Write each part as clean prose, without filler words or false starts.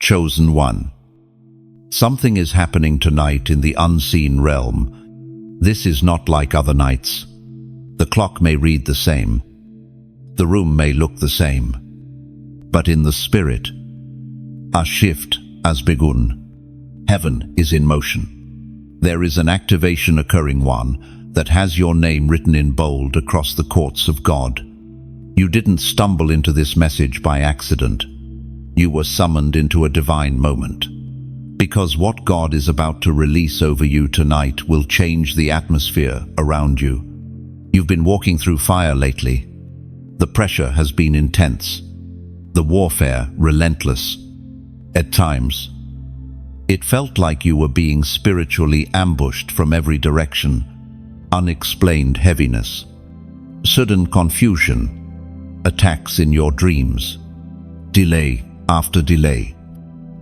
Chosen one. Something is happening tonight in the unseen realm. This is not like other nights. The clock may read the same. The room may look the same. But in the spirit, a shift has begun. Heaven is in motion. There is an activation occurring, one that has your name written in bold across the courts of God. You didn't stumble into this message by accident. You were summoned into a divine moment. Because what God is about to release over you tonight will change the atmosphere around you. You've been walking through fire lately. The pressure has been intense. The warfare relentless. At times, it felt like you were being spiritually ambushed from every direction. Unexplained heaviness, sudden confusion, attacks in your dreams, delay after delay.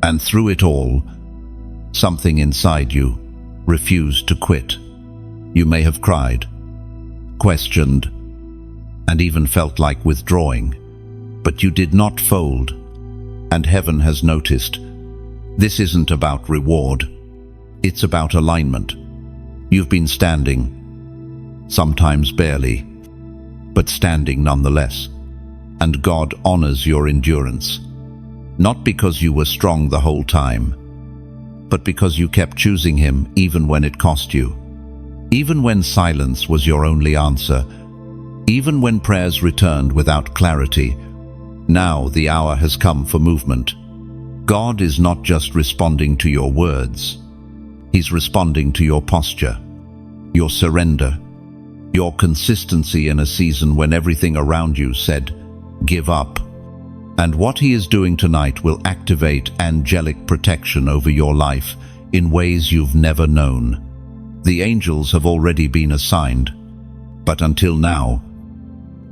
And through it all, something inside you refused to quit. You may have cried, questioned, and even felt like withdrawing, but you did not fold. And heaven has noticed. This isn't about reward. It's about alignment. You've been standing, sometimes barely, but standing nonetheless. And God honors your endurance. Not because you were strong the whole time, but because you kept choosing Him even when it cost you. Even when silence was your only answer. Even when prayers returned without clarity. Now the hour has come for movement. God is not just responding to your words. He's responding to your posture, your surrender, your consistency in a season when everything around you said, give up. And what He is doing tonight will activate angelic protection over your life in ways you've never known. The angels have already been assigned, but until now,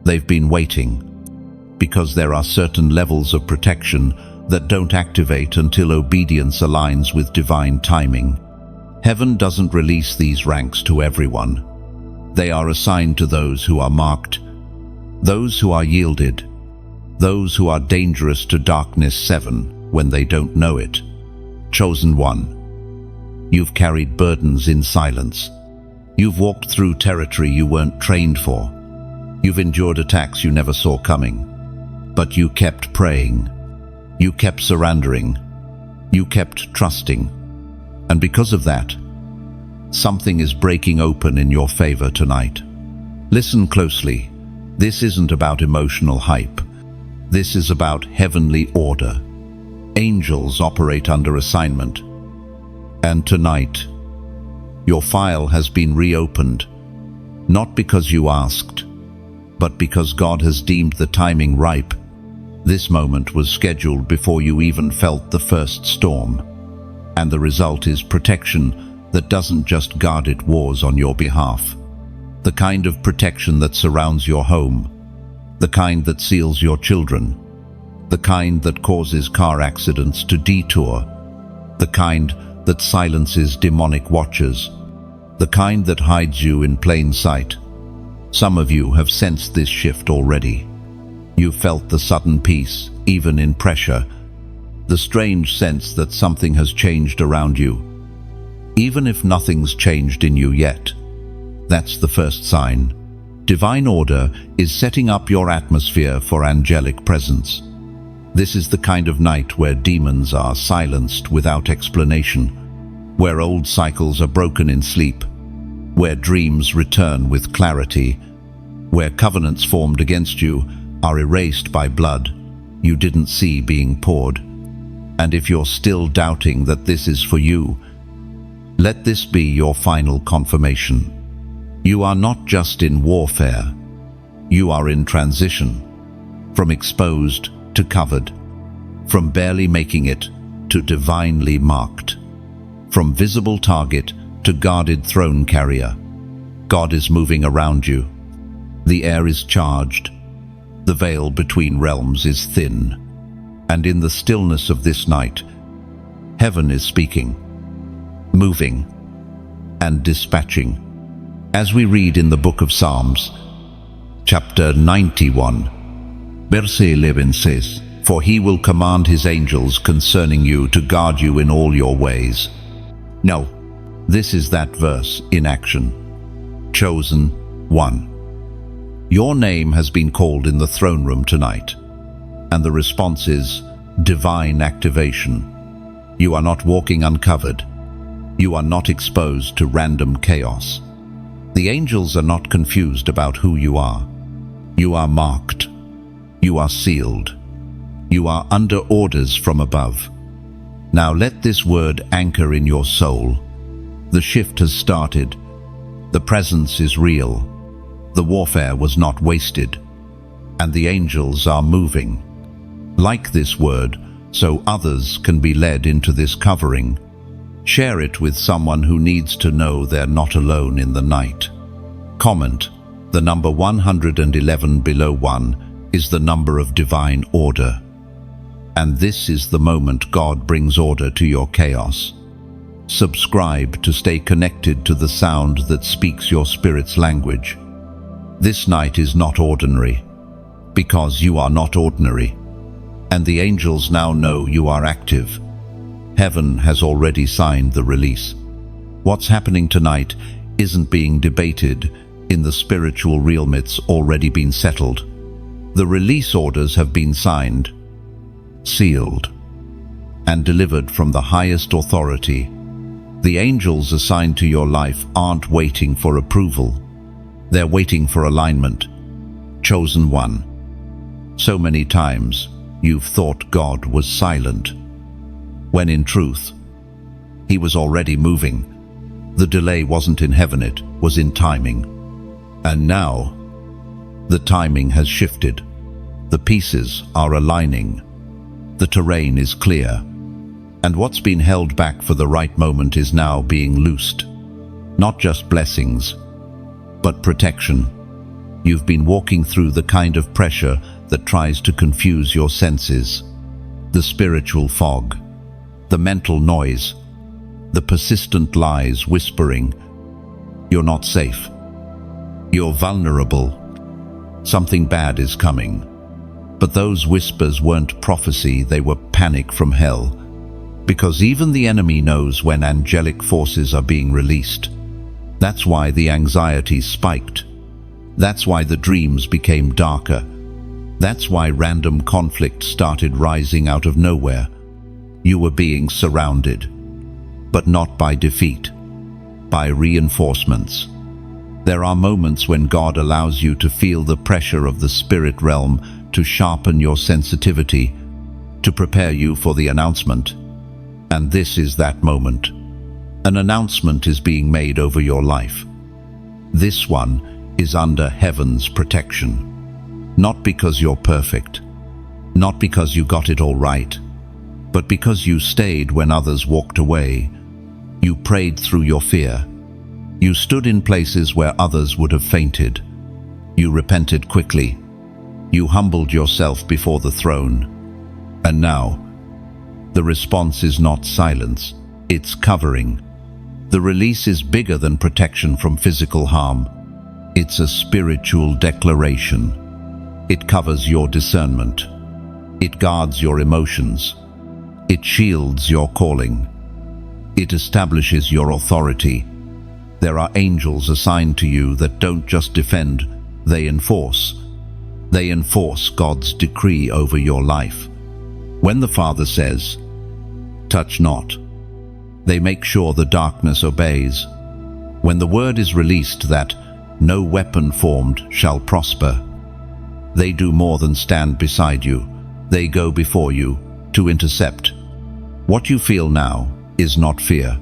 they've been waiting, because there are certain levels of protection that don't activate until obedience aligns with divine timing. Heaven doesn't release these ranks to everyone. They are assigned to those who are marked, those who are yielded, those who are dangerous to darkness 7 when they don't know it. Chosen one. You've carried burdens in silence. You've walked through territory you weren't trained for. You've endured attacks you never saw coming. But you kept praying. You kept surrendering. You kept trusting. And because of that, something is breaking open in your favor tonight. Listen closely. This isn't about emotional hype. This is about heavenly order. Angels operate under assignment. And tonight, your file has been reopened, not because you asked, but because God has deemed the timing ripe. This moment was scheduled before you even felt the first storm. And the result is protection that doesn't just guard its wars on your behalf. The kind of protection that surrounds your home. The kind that seals your children. The kind that causes car accidents to detour. The kind that silences demonic watchers. The kind that hides you in plain sight. Some of you have sensed this shift already. You felt the sudden peace, even in pressure, the strange sense that something has changed around you. Even if nothing's changed in you yet, that's the first sign. Divine order is setting up your atmosphere for angelic presence. This is the kind of night where demons are silenced without explanation, where old cycles are broken in sleep, where dreams return with clarity, where covenants formed against you are erased by blood you didn't see being poured. And if you're still doubting that this is for you, let this be your final confirmation. You are not just in warfare, you are in transition, from exposed to covered, from barely making it to divinely marked, from visible target to guarded throne carrier. God is moving around you. The air is charged. The veil between realms is thin. And in the stillness of this night, heaven is speaking, moving, and dispatching. As we read in the book of Psalms, chapter 91, verse 11 says, For he will command his angels concerning you to guard you in all your ways. No, this is that verse in action. Chosen one. Your name has been called in the throne room tonight, and the response is divine activation. You are not walking uncovered. You are not exposed to random chaos. The angels are not confused about who you are. You are marked. You are sealed. You are under orders from above. Now let this word anchor in your soul. The shift has started. The presence is real. The warfare was not wasted. And the angels are moving. Like this word, so others can be led into this covering. Share it with someone who needs to know they're not alone in the night. Comment: the number 111 below 1 is the number of divine order. And this is the moment God brings order to your chaos. Subscribe to stay connected to the sound that speaks your spirit's language. This night is not ordinary, because you are not ordinary. And the angels now know you are active. Heaven has already signed the release. What's happening tonight isn't being debated in the spiritual realm, it's already been settled. The release orders have been signed, sealed, and delivered from the highest authority. The angels assigned to your life aren't waiting for approval. They're waiting for alignment. Chosen one. So many times you've thought God was silent, when in truth, he was already moving. The delay wasn't in heaven, it was in timing. And now, the timing has shifted. The pieces are aligning. The terrain is clear. And what's been held back for the right moment is now being loosed. Not just blessings, but protection. You've been walking through the kind of pressure that tries to confuse your senses. The spiritual fog, the mental noise, the persistent lies whispering, you're not safe. You're vulnerable. Something bad is coming. But those whispers weren't prophecy, they were panic from hell. Because even the enemy knows when angelic forces are being released. That's why the anxiety spiked. That's why the dreams became darker. That's why random conflict started rising out of nowhere. You were being surrounded, but not by defeat, by reinforcements. There are moments when God allows you to feel the pressure of the spirit realm to sharpen your sensitivity, to prepare you for the announcement. And this is that moment. An announcement is being made over your life. This one is under heaven's protection. Not because you're perfect, not because you got it all right, but because you stayed when others walked away. You prayed through your fear. You stood in places where others would have fainted. You repented quickly. You humbled yourself before the throne. And now, the response is not silence, it's covering. The release is bigger than protection from physical harm. It's a spiritual declaration. It covers your discernment. It guards your emotions. It shields your calling. It establishes your authority. There are angels assigned to you that don't just defend, they enforce. They enforce God's decree over your life. When the Father says, "Touch not," they make sure the darkness obeys. When the word is released that no weapon formed shall prosper, they do more than stand beside you. They go before you to intercept. What you feel now is not fear.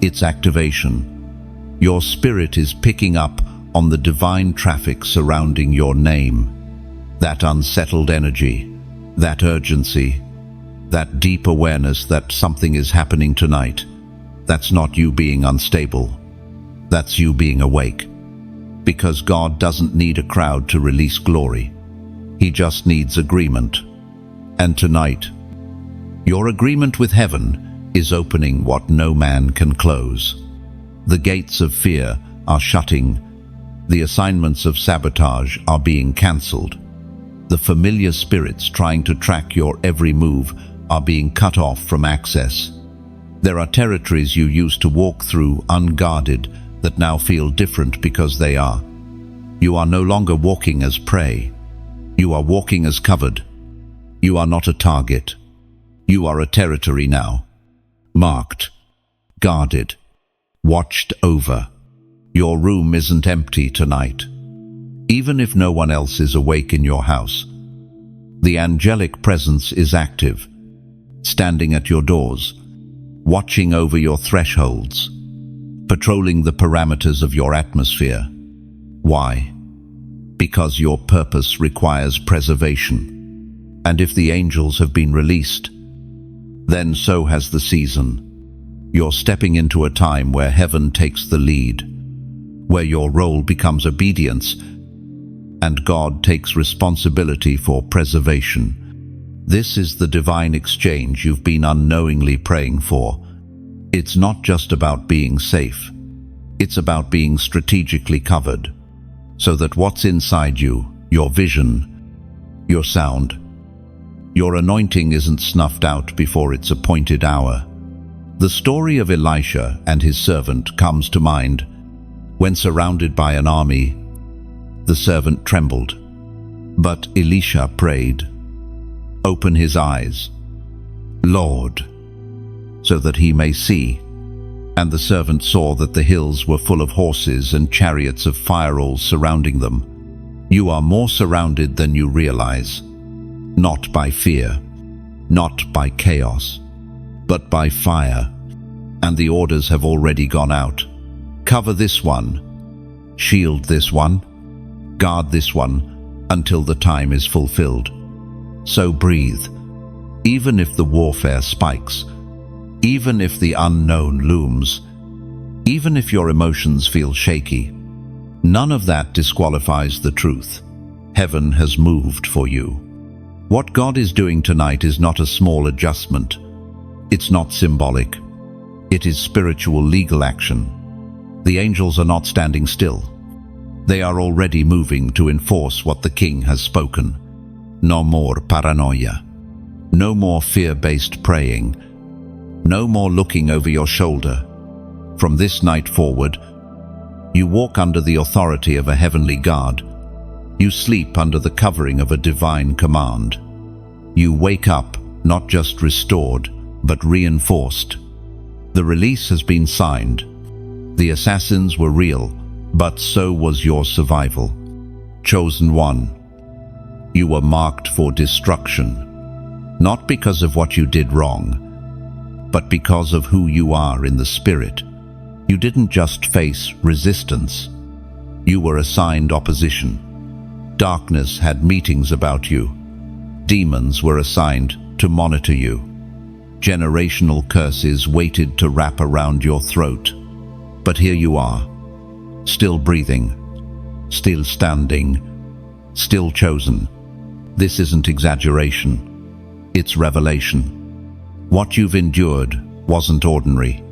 It's activation. Your spirit is picking up on the divine traffic surrounding your name. That unsettled energy, that urgency, that deep awareness that something is happening tonight. That's not you being unstable. That's you being awake. Because God doesn't need a crowd to release glory. He just needs agreement. And tonight, your agreement with heaven is opening what no man can close. The gates of fear are shutting. The assignments of sabotage are being cancelled. The familiar spirits trying to track your every move are being cut off from access. There are territories you used to walk through unguarded that now feel different because they are. You are no longer walking as prey. You are walking as covered. You are not a target. You are a territory now. Marked, guarded, watched over. Your room isn't empty tonight. Even if no one else is awake in your house, the angelic presence is active, standing at your doors, watching over your thresholds, patrolling the parameters of your atmosphere. Why? Because your purpose requires preservation. And if the angels have been released, then so has the season. You're stepping into a time where heaven takes the lead, where your role becomes obedience, and God takes responsibility for preservation. This is the divine exchange you've been unknowingly praying for. It's not just about being safe. It's about being strategically covered, so that what's inside you, your vision, your sound, your anointing isn't snuffed out before its appointed hour. The story of Elisha and his servant comes to mind. When surrounded by an army, the servant trembled. But Elisha prayed, "Open his eyes, Lord, so that he may see." And the servant saw that the hills were full of horses and chariots of fire all surrounding them. You are more surrounded than you realize, not by fear, not by chaos, but by fire. And the orders have already gone out. Cover this one, shield this one, guard this one, until the time is fulfilled. So breathe, even if the warfare spikes, even if the unknown looms, even if your emotions feel shaky. None of that disqualifies the truth. Heaven has moved for you. What God is doing tonight is not a small adjustment. It's not symbolic. It is spiritual legal action. The angels are not standing still. They are already moving to enforce what the King has spoken. No more paranoia. No more fear-based praying. No more looking over your shoulder. From this night forward, you walk under the authority of a heavenly guard. You sleep under the covering of a divine command. You wake up not just restored, but reinforced. The release has been signed. The assassins were real, but so was your survival. Chosen one. You were marked for destruction, not because of what you did wrong, but because of who you are in the spirit. You didn't just face resistance. You were assigned opposition. Darkness had meetings about you. Demons were assigned to monitor you. Generational curses waited to wrap around your throat. But here you are, still breathing, still standing, still chosen. This isn't exaggeration. It's revelation. What you've endured wasn't ordinary.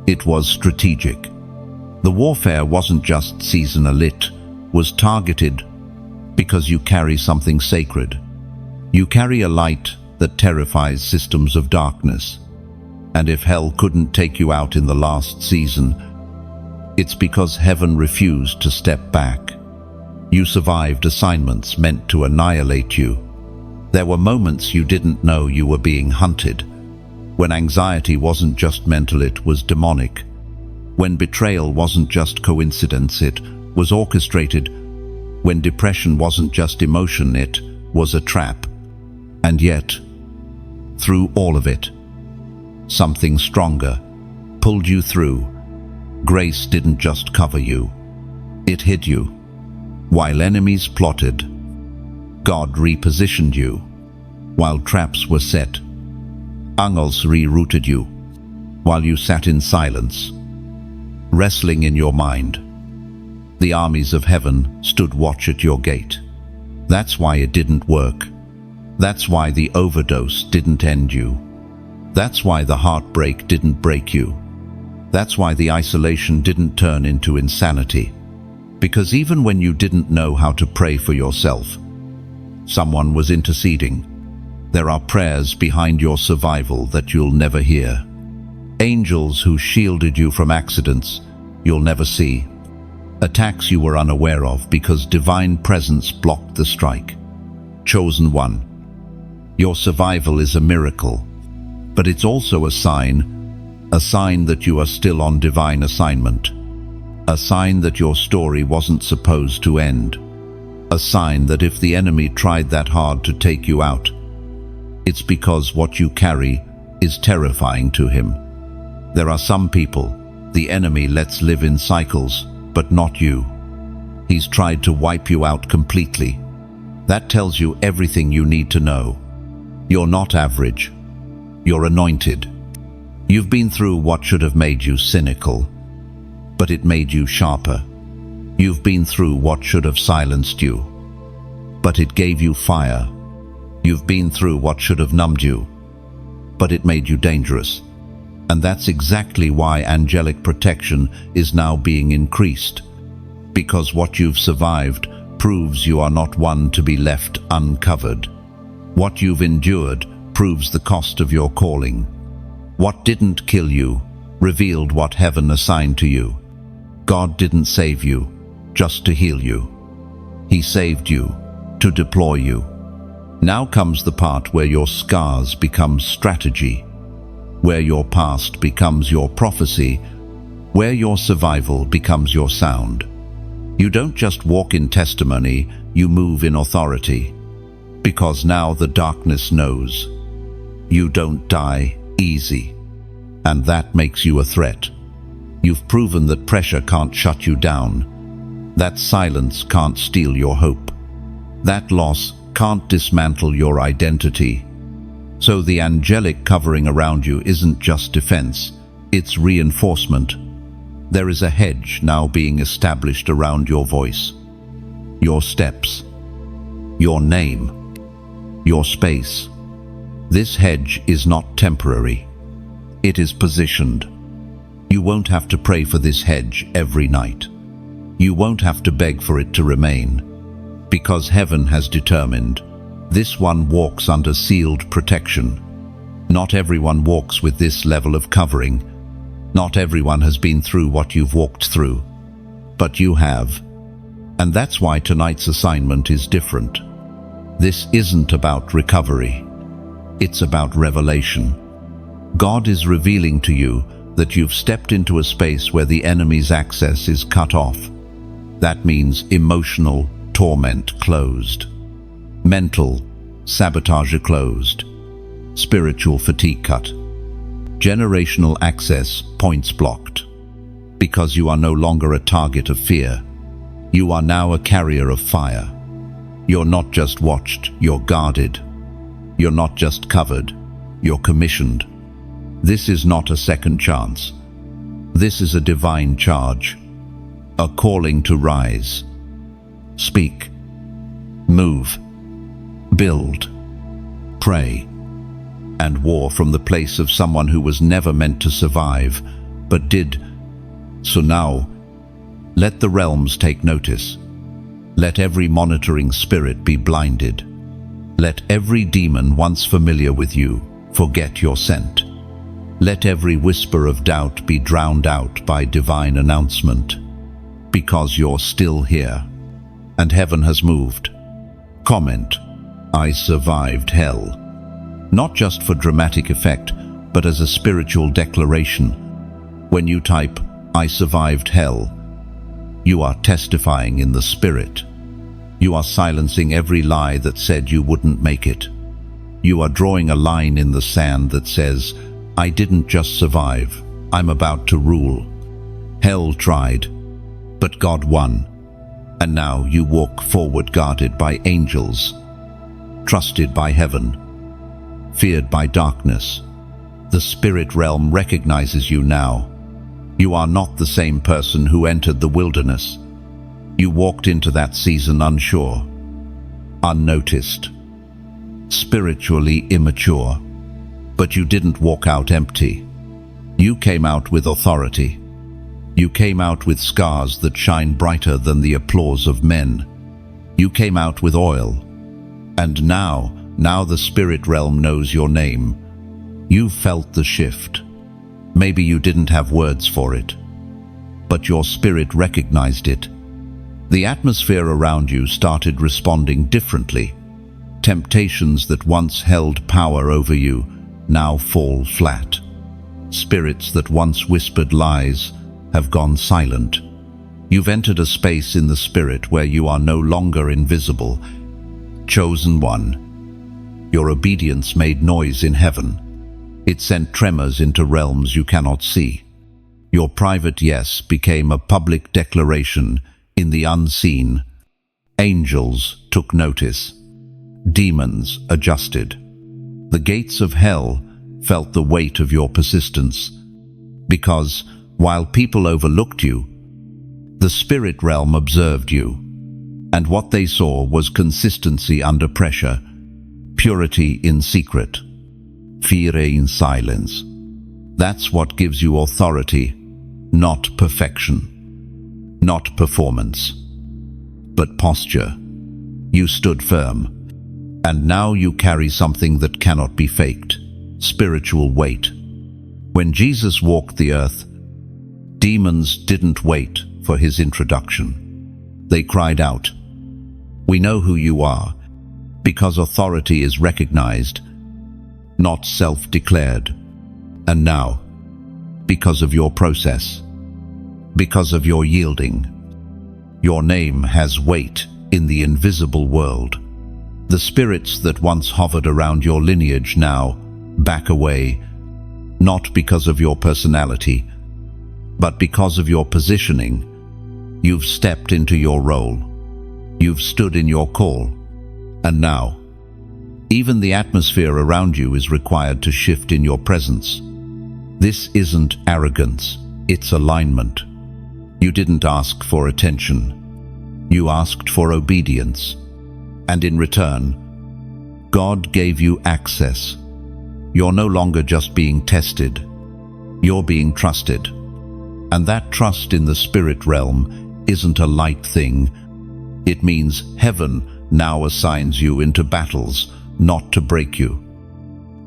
It was strategic. The warfare wasn't just seasonal, it was targeted because you carry something sacred. You carry a light that terrifies systems of darkness. And if hell couldn't take you out in the last season, it's because heaven refused to step back. You survived assignments meant to annihilate you. There were moments you didn't know you were being hunted, when anxiety wasn't just mental, it was demonic. When betrayal wasn't just coincidence, it was orchestrated. When depression wasn't just emotion, it was a trap. And yet, through all of it, something stronger pulled you through. Grace didn't just cover you, it hid you. While enemies plotted, God repositioned you. While traps were set, angels rerouted you. While you sat in silence, wrestling in your mind, the armies of heaven stood watch at your gate. That's why it didn't work. That's why the overdose didn't end you. That's why the heartbreak didn't break you. That's why the isolation didn't turn into insanity. Because even when you didn't know how to pray for yourself, Someone was interceding. There are prayers behind your survival that you'll never hear. Angels who shielded you from accidents you'll never see. Attacks you were unaware of because divine presence blocked the strike. Chosen one. Your survival is a miracle, but it's also a sign that you are still on divine assignment. A sign that your story wasn't supposed to end. A sign that if the enemy tried that hard to take you out, it's because what you carry is terrifying to him. There are some people the enemy lets live in cycles, but not you. He's tried to wipe you out completely. That tells you everything you need to know. You're not average. You're anointed. You've been through what should have made you cynical, but it made you sharper. You've been through what should have silenced you, but it gave you fire. You've been through what should have numbed you, but it made you dangerous. And that's exactly why angelic protection is now being increased. Because what you've survived proves you are not one to be left uncovered. What you've endured proves the cost of your calling. What didn't kill you revealed what heaven assigned to you. God didn't save you just to heal you. He saved you to deploy you. Now comes the part where your scars become strategy, where your past becomes your prophecy, where your survival becomes your sound. You don't just walk in testimony, you move in authority. Because now the darkness knows. You don't die easy. And that makes you a threat. You've proven that pressure can't shut you down. That silence can't steal your hope. That loss can't dismantle your identity. So the angelic covering around you isn't just defense, it's reinforcement. There is a hedge now being established around your voice, your steps, your name, your space. This hedge is not temporary. It is positioned. You won't have to pray for this hedge every night. You won't have to beg for it to remain, because heaven has determined this one walks under sealed protection. Not everyone walks with this level of covering. Not everyone has been through what you've walked through, but you have. And that's why tonight's assignment is different. This isn't about recovery. It's about revelation. God is revealing to you that you've stepped into a space where the enemy's access is cut off. That means emotional torment closed. Mental sabotage closed. Spiritual fatigue cut. Generational access points blocked. Because you are no longer a target of fear. You are now a carrier of fire. You're not just watched, you're guarded. You're not just covered, you're commissioned. This is not a second chance. This is a divine charge. A calling to rise. Speak. Move. Build. Pray. And war from the place of someone who was never meant to survive, but did. So now, let the realms take notice. Let every monitoring spirit be blinded. Let every demon once familiar with you forget your scent. Let every whisper of doubt be drowned out by divine announcement. Because you're still here, and heaven has moved. Comment, I survived hell. Not just for dramatic effect, but as a spiritual declaration. When you type, I survived hell, you are testifying in the spirit. You are silencing every lie that said you wouldn't make it. You are drawing a line in the sand that says, I didn't just survive, I'm about to rule. Hell tried, but God won. And now you walk forward guarded by angels, trusted by heaven, feared by darkness. The spirit realm recognizes you now. You are not the same person who entered the wilderness. You walked into that season unsure, unnoticed, spiritually immature. But you didn't walk out empty. You came out with authority. You came out with scars that shine brighter than the applause of men. You came out with oil, And now the spirit realm knows your name. You felt the shift. Maybe you didn't have words for it, but your spirit recognized it. The atmosphere around you started responding differently. Temptations that once held power over you now fall flat. Spirits that once whispered lies have gone silent. You've entered a space in the spirit where you are no longer invisible. Chosen one. Your obedience made noise in heaven. It sent tremors into realms you cannot see. Your private yes became a public declaration in the unseen. Angels took notice. Demons adjusted. The gates of hell felt the weight of your persistence, because while people overlooked you, the spirit realm observed you, and what they saw was consistency under pressure, purity in secret, fear in silence. That's what gives you authority, not perfection, not performance, but posture. You stood firm, and now you carry something that cannot be faked, spiritual weight. When Jesus walked the earth, demons didn't wait for his introduction. They cried out, "We know who you are," because authority is recognized, not self-declared. And now, because of your process, because of your yielding, your name has weight in the invisible world. The spirits that once hovered around your lineage now back away, not because of your personality, but because of your positioning. You've stepped into your role. You've stood in your call. And now, even the atmosphere around you is required to shift in your presence. This isn't arrogance, it's alignment. You didn't ask for attention. You asked for obedience. And in return, God gave you access. You're no longer just being tested. You're being trusted. And that trust in the spirit realm isn't a light thing. It means heaven now assigns you into battles, not to break you,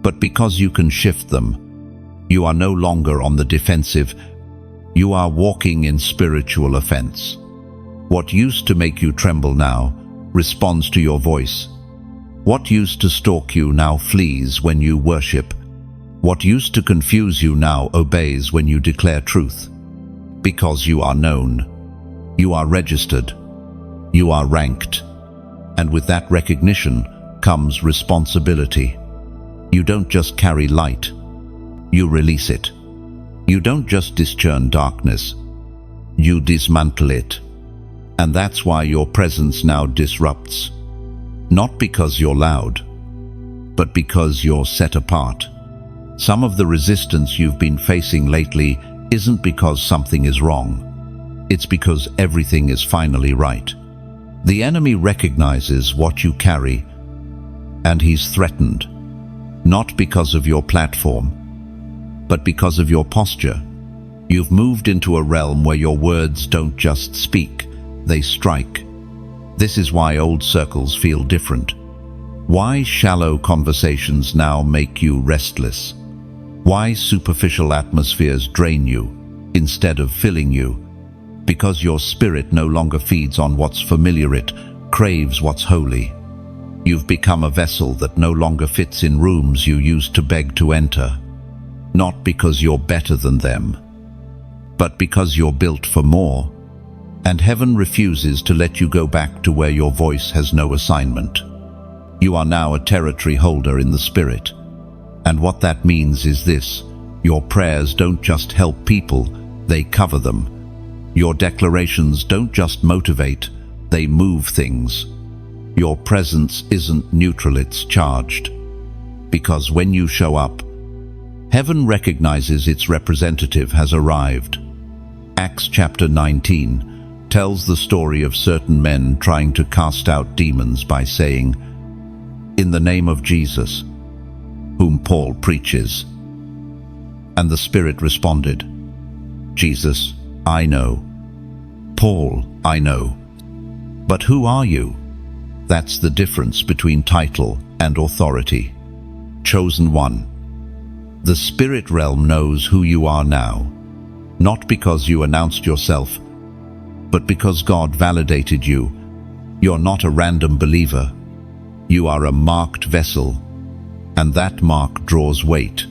but because you can shift them. You are no longer on the defensive. You are walking in spiritual offense. What used to make you tremble now responds to your voice. What used to stalk you now flees when you worship. What used to confuse you now obeys when you declare truth. Because you are known, you are registered, you are ranked. And with that recognition comes responsibility. You don't just carry light, you release it. You don't just discharge darkness, you dismantle it. And that's why your presence now disrupts. Not because you're loud, but because you're set apart. Some of the resistance you've been facing lately isn't because something is wrong. It's because everything is finally right. The enemy recognizes what you carry, and he's threatened, not because of your platform, but because of your posture. You've moved into a realm where your words don't just speak, they strike. This is why old circles feel different. Why shallow conversations now make you restless. Why superficial atmospheres drain you instead of filling you. Because your spirit no longer feeds on what's familiar, it craves what's holy. You've become a vessel that no longer fits in rooms you used to beg to enter. Not because you're better than them, but because you're built for more. And heaven refuses to let you go back to where your voice has no assignment. You are now a territory holder in the spirit. And what that means is this: your prayers don't just help people, they cover them. Your declarations don't just motivate, they move things. Your presence isn't neutral, it's charged. Because when you show up, heaven recognizes its representative has arrived. Acts chapter 19 tells the story of certain men trying to cast out demons by saying, "In the name of Jesus, whom Paul preaches." And the Spirit responded, "Jesus, I know. Paul, I know. But who are you?" That's the difference between title and authority. Chosen one. The spirit realm knows who you are now, not because you announced yourself, but because God validated you. You're not a random believer. You are a marked vessel, and that mark draws weight.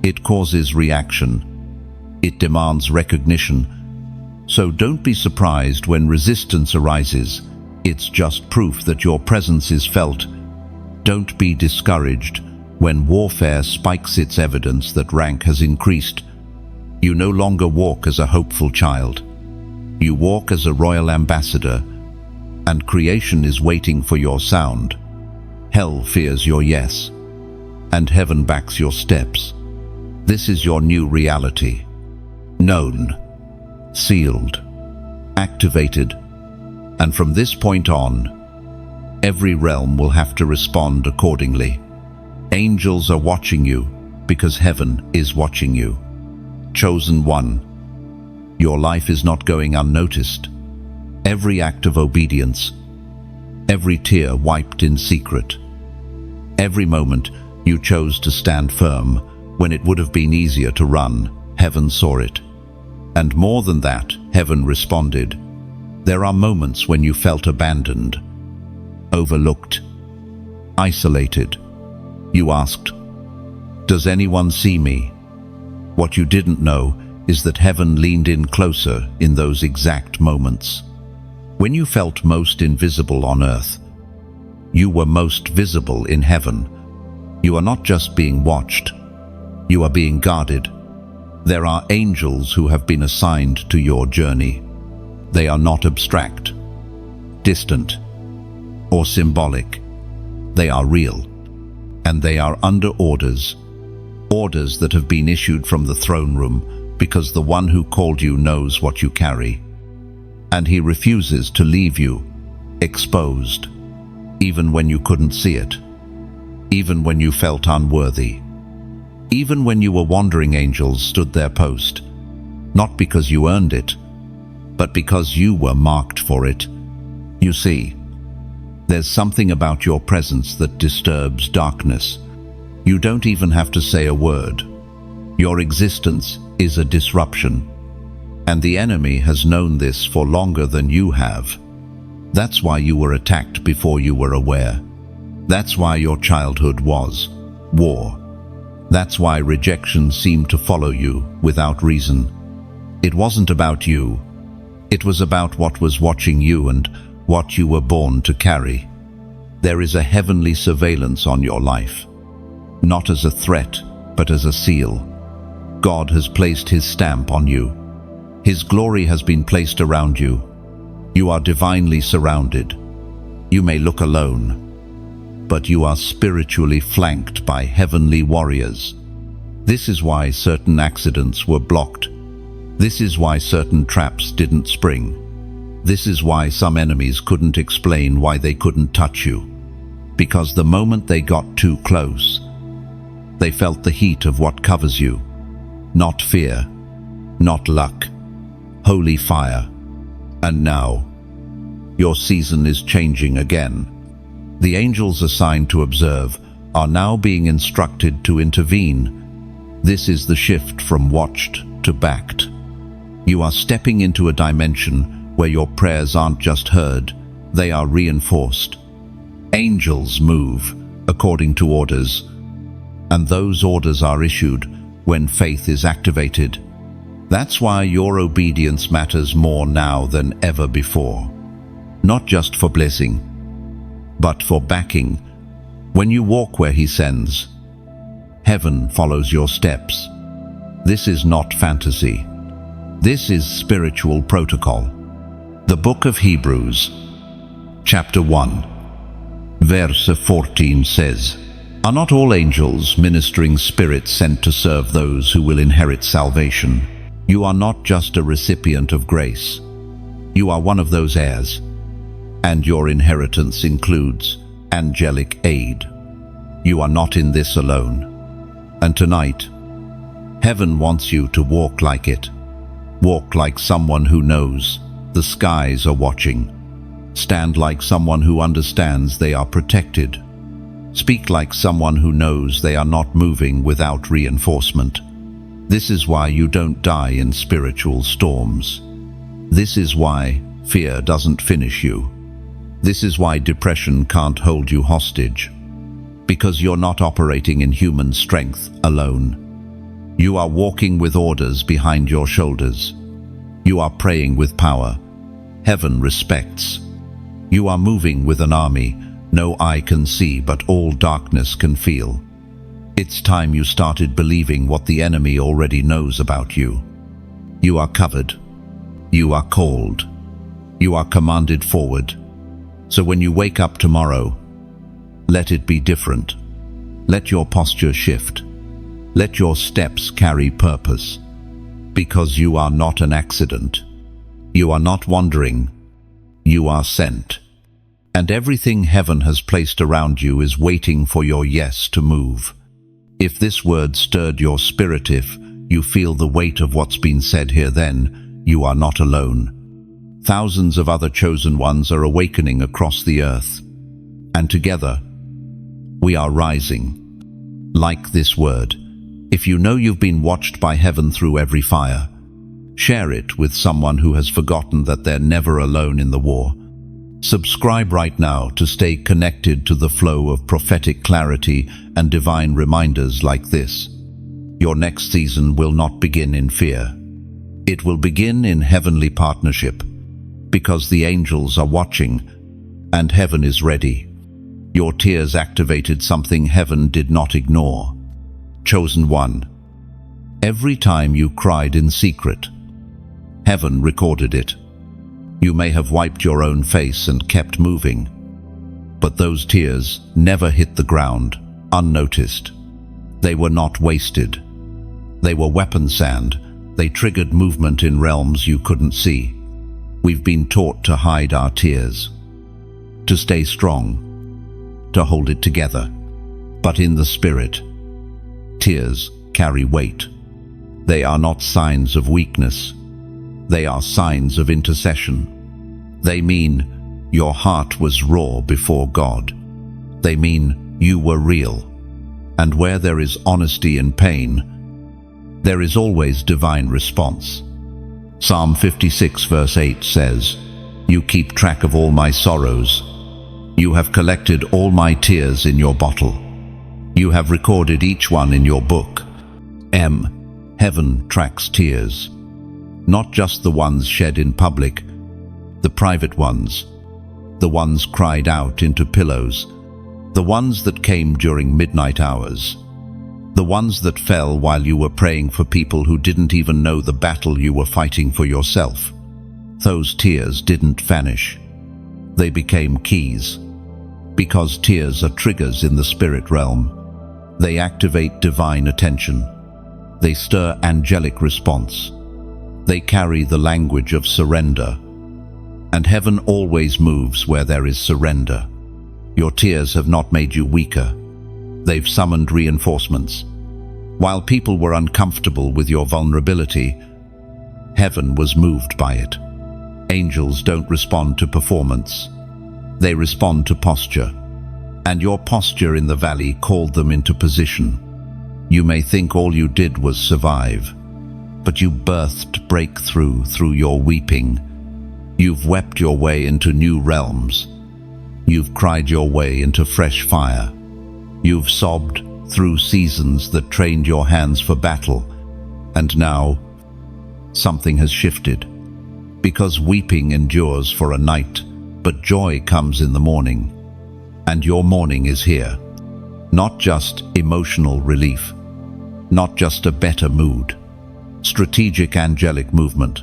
It causes reaction. It demands recognition. So don't be surprised when resistance arises. It's just proof that your presence is felt. Don't be discouraged when warfare spikes its evidence that rank has increased. You no longer walk as a hopeful child. You walk as a royal ambassador, and creation is waiting for your sound. Hell fears your yes, and heaven backs your steps. This is your new reality. Known, sealed, activated, and from this point on, every realm will have to respond accordingly. Angels are watching you because heaven is watching you. Chosen one. Your life is not going unnoticed. Every act of obedience, every tear wiped in secret, every moment you chose to stand firm when it would have been easier to run, heaven saw it. And more than that, heaven responded. There are moments when you felt abandoned, overlooked, isolated. You asked, "Does anyone see me?" What you didn't know is that heaven leaned in closer in those exact moments. When you felt most invisible on earth, you were most visible in heaven. You are not just being watched, you are being guarded. There are angels who have been assigned to your journey. They are not abstract, distant, or symbolic. They are real, and they are under orders. Orders that have been issued from the throne room, because the one who called you knows what you carry. And he refuses to leave you exposed, even when you couldn't see it, even when you felt unworthy, even when you were wandering. Angels stood their post, not because you earned it, but because you were marked for it. You see, there's something about your presence that disturbs darkness. You don't even have to say a word. Your existence is a disruption, and the enemy has known this for longer than you have. That's why you were attacked before you were aware. That's why your childhood was war. That's why rejection seemed to follow you without reason. It wasn't about you. It was about what was watching you and what you were born to carry. There is a heavenly surveillance on your life, not as a threat, but as a seal. God has placed his stamp on you. His glory has been placed around you. You are divinely surrounded. You may look alone, but you are spiritually flanked by heavenly warriors. This is why certain accidents were blocked. This is why certain traps didn't spring. This is why some enemies couldn't explain why they couldn't touch you. Because the moment they got too close, they felt the heat of what covers you. Not fear, not luck, holy fire. And now, your season is changing again. The angels assigned to observe are now being instructed to intervene. This is the shift from watched to backed. You are stepping into a dimension where your prayers aren't just heard, they are reinforced. Angels move according to orders, and those orders are issued when faith is activated. That's why your obedience matters more now than ever before. Not just for blessing, but for backing. When you walk where he sends, heaven follows your steps. This is not fantasy. This is spiritual protocol. The book of Hebrews, chapter 1, verse 14 says, "Are not all angels ministering spirits sent to serve those who will inherit salvation?" You are not just a recipient of grace. You are one of those heirs, and your inheritance includes angelic aid. You are not in this alone. And tonight, heaven wants you to walk like it. Walk like someone who knows the skies are watching. Stand like someone who understands they are protected. Speak like someone who knows they are not moving without reinforcement. This is why you don't die in spiritual storms. This is why fear doesn't finish you. This is why depression can't hold you hostage. Because you're not operating in human strength alone. You are walking with orders behind your shoulders. You are praying with power. Heaven respects. You are moving with an army no eye can see but all darkness can feel. It's time you started believing what the enemy already knows about you. You are covered. You are called. You are commanded forward. So when you wake up tomorrow, let it be different. Let your posture shift. Let your steps carry purpose. Because you are not an accident. You are not wandering. You are sent. And everything heaven has placed around you is waiting for your yes to move. If this word stirred your spirit, if you feel the weight of what's been said here, then you are not alone. Thousands of other chosen ones are awakening across the earth. And together, we are rising. Like this word, if you know you've been watched by heaven through every fire, share it with someone who has forgotten that they're never alone in the war. Subscribe right now to stay connected to the flow of prophetic clarity and divine reminders like this. Your next season will not begin in fear. It will begin in heavenly partnership, because the angels are watching and heaven is ready. Your tears activated something heaven did not ignore. Chosen one. Every time you cried in secret, heaven recorded it. You may have wiped your own face and kept moving, but those tears never hit the ground unnoticed. They were not wasted. They were weapon sand. They triggered movement in realms you couldn't see. We've been taught to hide our tears, to stay strong, to hold it together. But in the spirit, tears carry weight. They are not signs of weakness. They are signs of intercession. They mean your heart was raw before God. They mean you were real. And where there is honesty in pain, there is always divine response. Psalm 56 verse 8 says, "You keep track of all my sorrows. You have collected all my tears in your bottle. You have recorded each one in your book." Heaven tracks tears. Not just the ones shed in public, the private ones, the ones cried out into pillows, the ones that came during midnight hours, the ones that fell while you were praying for people who didn't even know the battle you were fighting for yourself. Those tears didn't vanish. They became keys. Because tears are triggers in the spirit realm. They activate divine attention. They stir angelic response. They carry the language of surrender. And heaven always moves where there is surrender. Your tears have not made you weaker. They've summoned reinforcements. While people were uncomfortable with your vulnerability, heaven was moved by it. Angels don't respond to performance. They respond to posture. And your posture in the valley called them into position. You may think all you did was survive, but you birthed breakthrough through your weeping. You've wept your way into new realms. You've cried your way into fresh fire. You've sobbed through seasons that trained your hands for battle. And now, something has shifted. Because weeping endures for a night, but joy comes in the morning. And your morning is here. Not just emotional relief. Not just a better mood. Strategic angelic movement.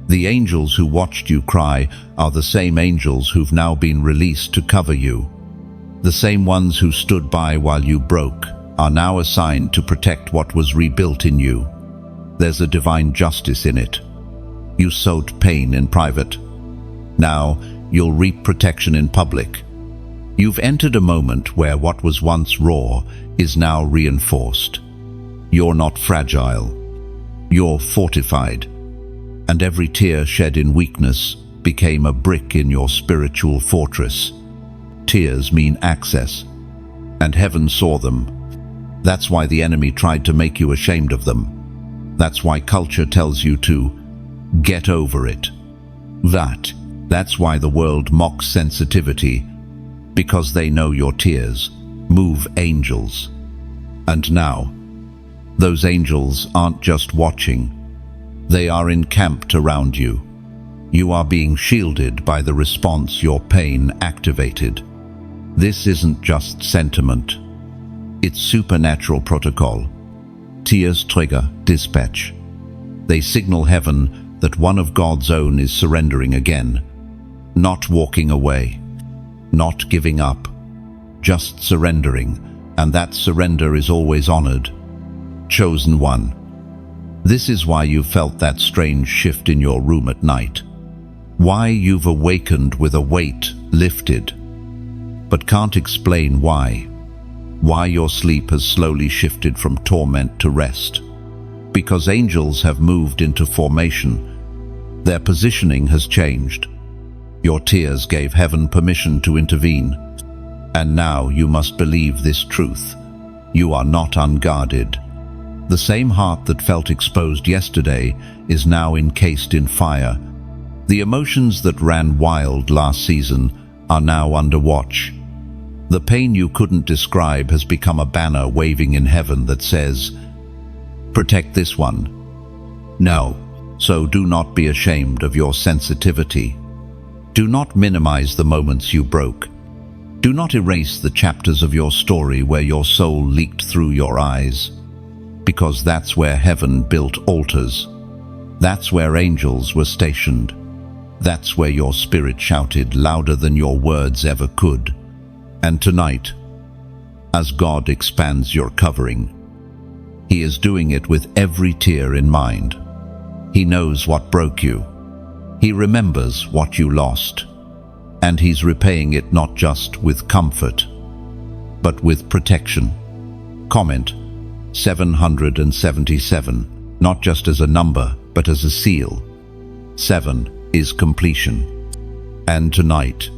The angels who watched you cry are the same angels who've now been released to cover you. The same ones who stood by while you broke are now assigned to protect what was rebuilt in you. There's a divine justice in it. You sowed pain in private. Now you'll reap protection in public. You've entered a moment where what was once raw is now reinforced. You're not fragile. You're fortified. And every tear shed in weakness became a brick in your spiritual fortress. Tears mean access, and heaven saw them. That's why the enemy tried to make you ashamed of them. That's why culture tells you to get over it. That's why the world mocks sensitivity, because they know your tears move angels. And now, those angels aren't just watching, they are encamped around you. You are being shielded by the response your pain activated. This isn't just sentiment, it's supernatural protocol. Tears trigger dispatch. They signal heaven that one of God's own is surrendering again, not walking away, not giving up, just surrendering, and that surrender is always honored. Chosen one. This is why you felt that strange shift in your room at night. Why you've awakened with a weight lifted, but can't explain why. Why your sleep has slowly shifted from torment to rest. Because angels have moved into formation. Their positioning has changed. Your tears gave heaven permission to intervene. And now you must believe this truth. You are not unguarded. The same heart that felt exposed yesterday is now encased in fire. The emotions that ran wild last season are now under watch. The pain you couldn't describe has become a banner waving in heaven that says, "Protect this one." No, so do not be ashamed of your sensitivity. Do not minimize the moments you broke. Do not erase the chapters of your story where your soul leaked through your eyes. Because that's where heaven built altars. That's where angels were stationed. That's where your spirit shouted louder than your words ever could. And tonight, as God expands your covering, He is doing it with every tear in mind. He knows what broke you. He remembers what you lost. And He's repaying it not just with comfort, but with protection. Comment 777, not just as a number, but as a seal. 7 is completion. And tonight,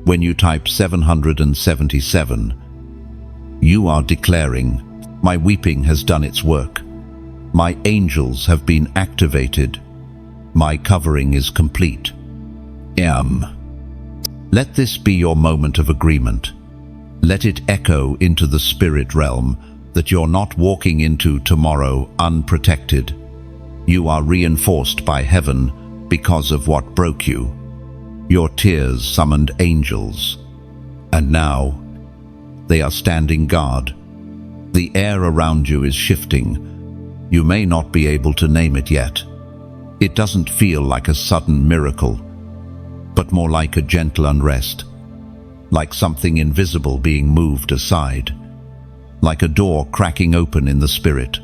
when you type 777, you are declaring, "My weeping has done its work. My angels have been activated. My covering is complete." Let this be your moment of agreement. Let it echo into the spirit realm that you're not walking into tomorrow unprotected. You are reinforced by heaven because of what broke you. Your tears summoned angels, and now they are standing guard. The air around you is shifting. You may not be able to name it yet. It doesn't feel like a sudden miracle, but more like a gentle unrest, like something invisible being moved aside, like a door cracking open in the spirit.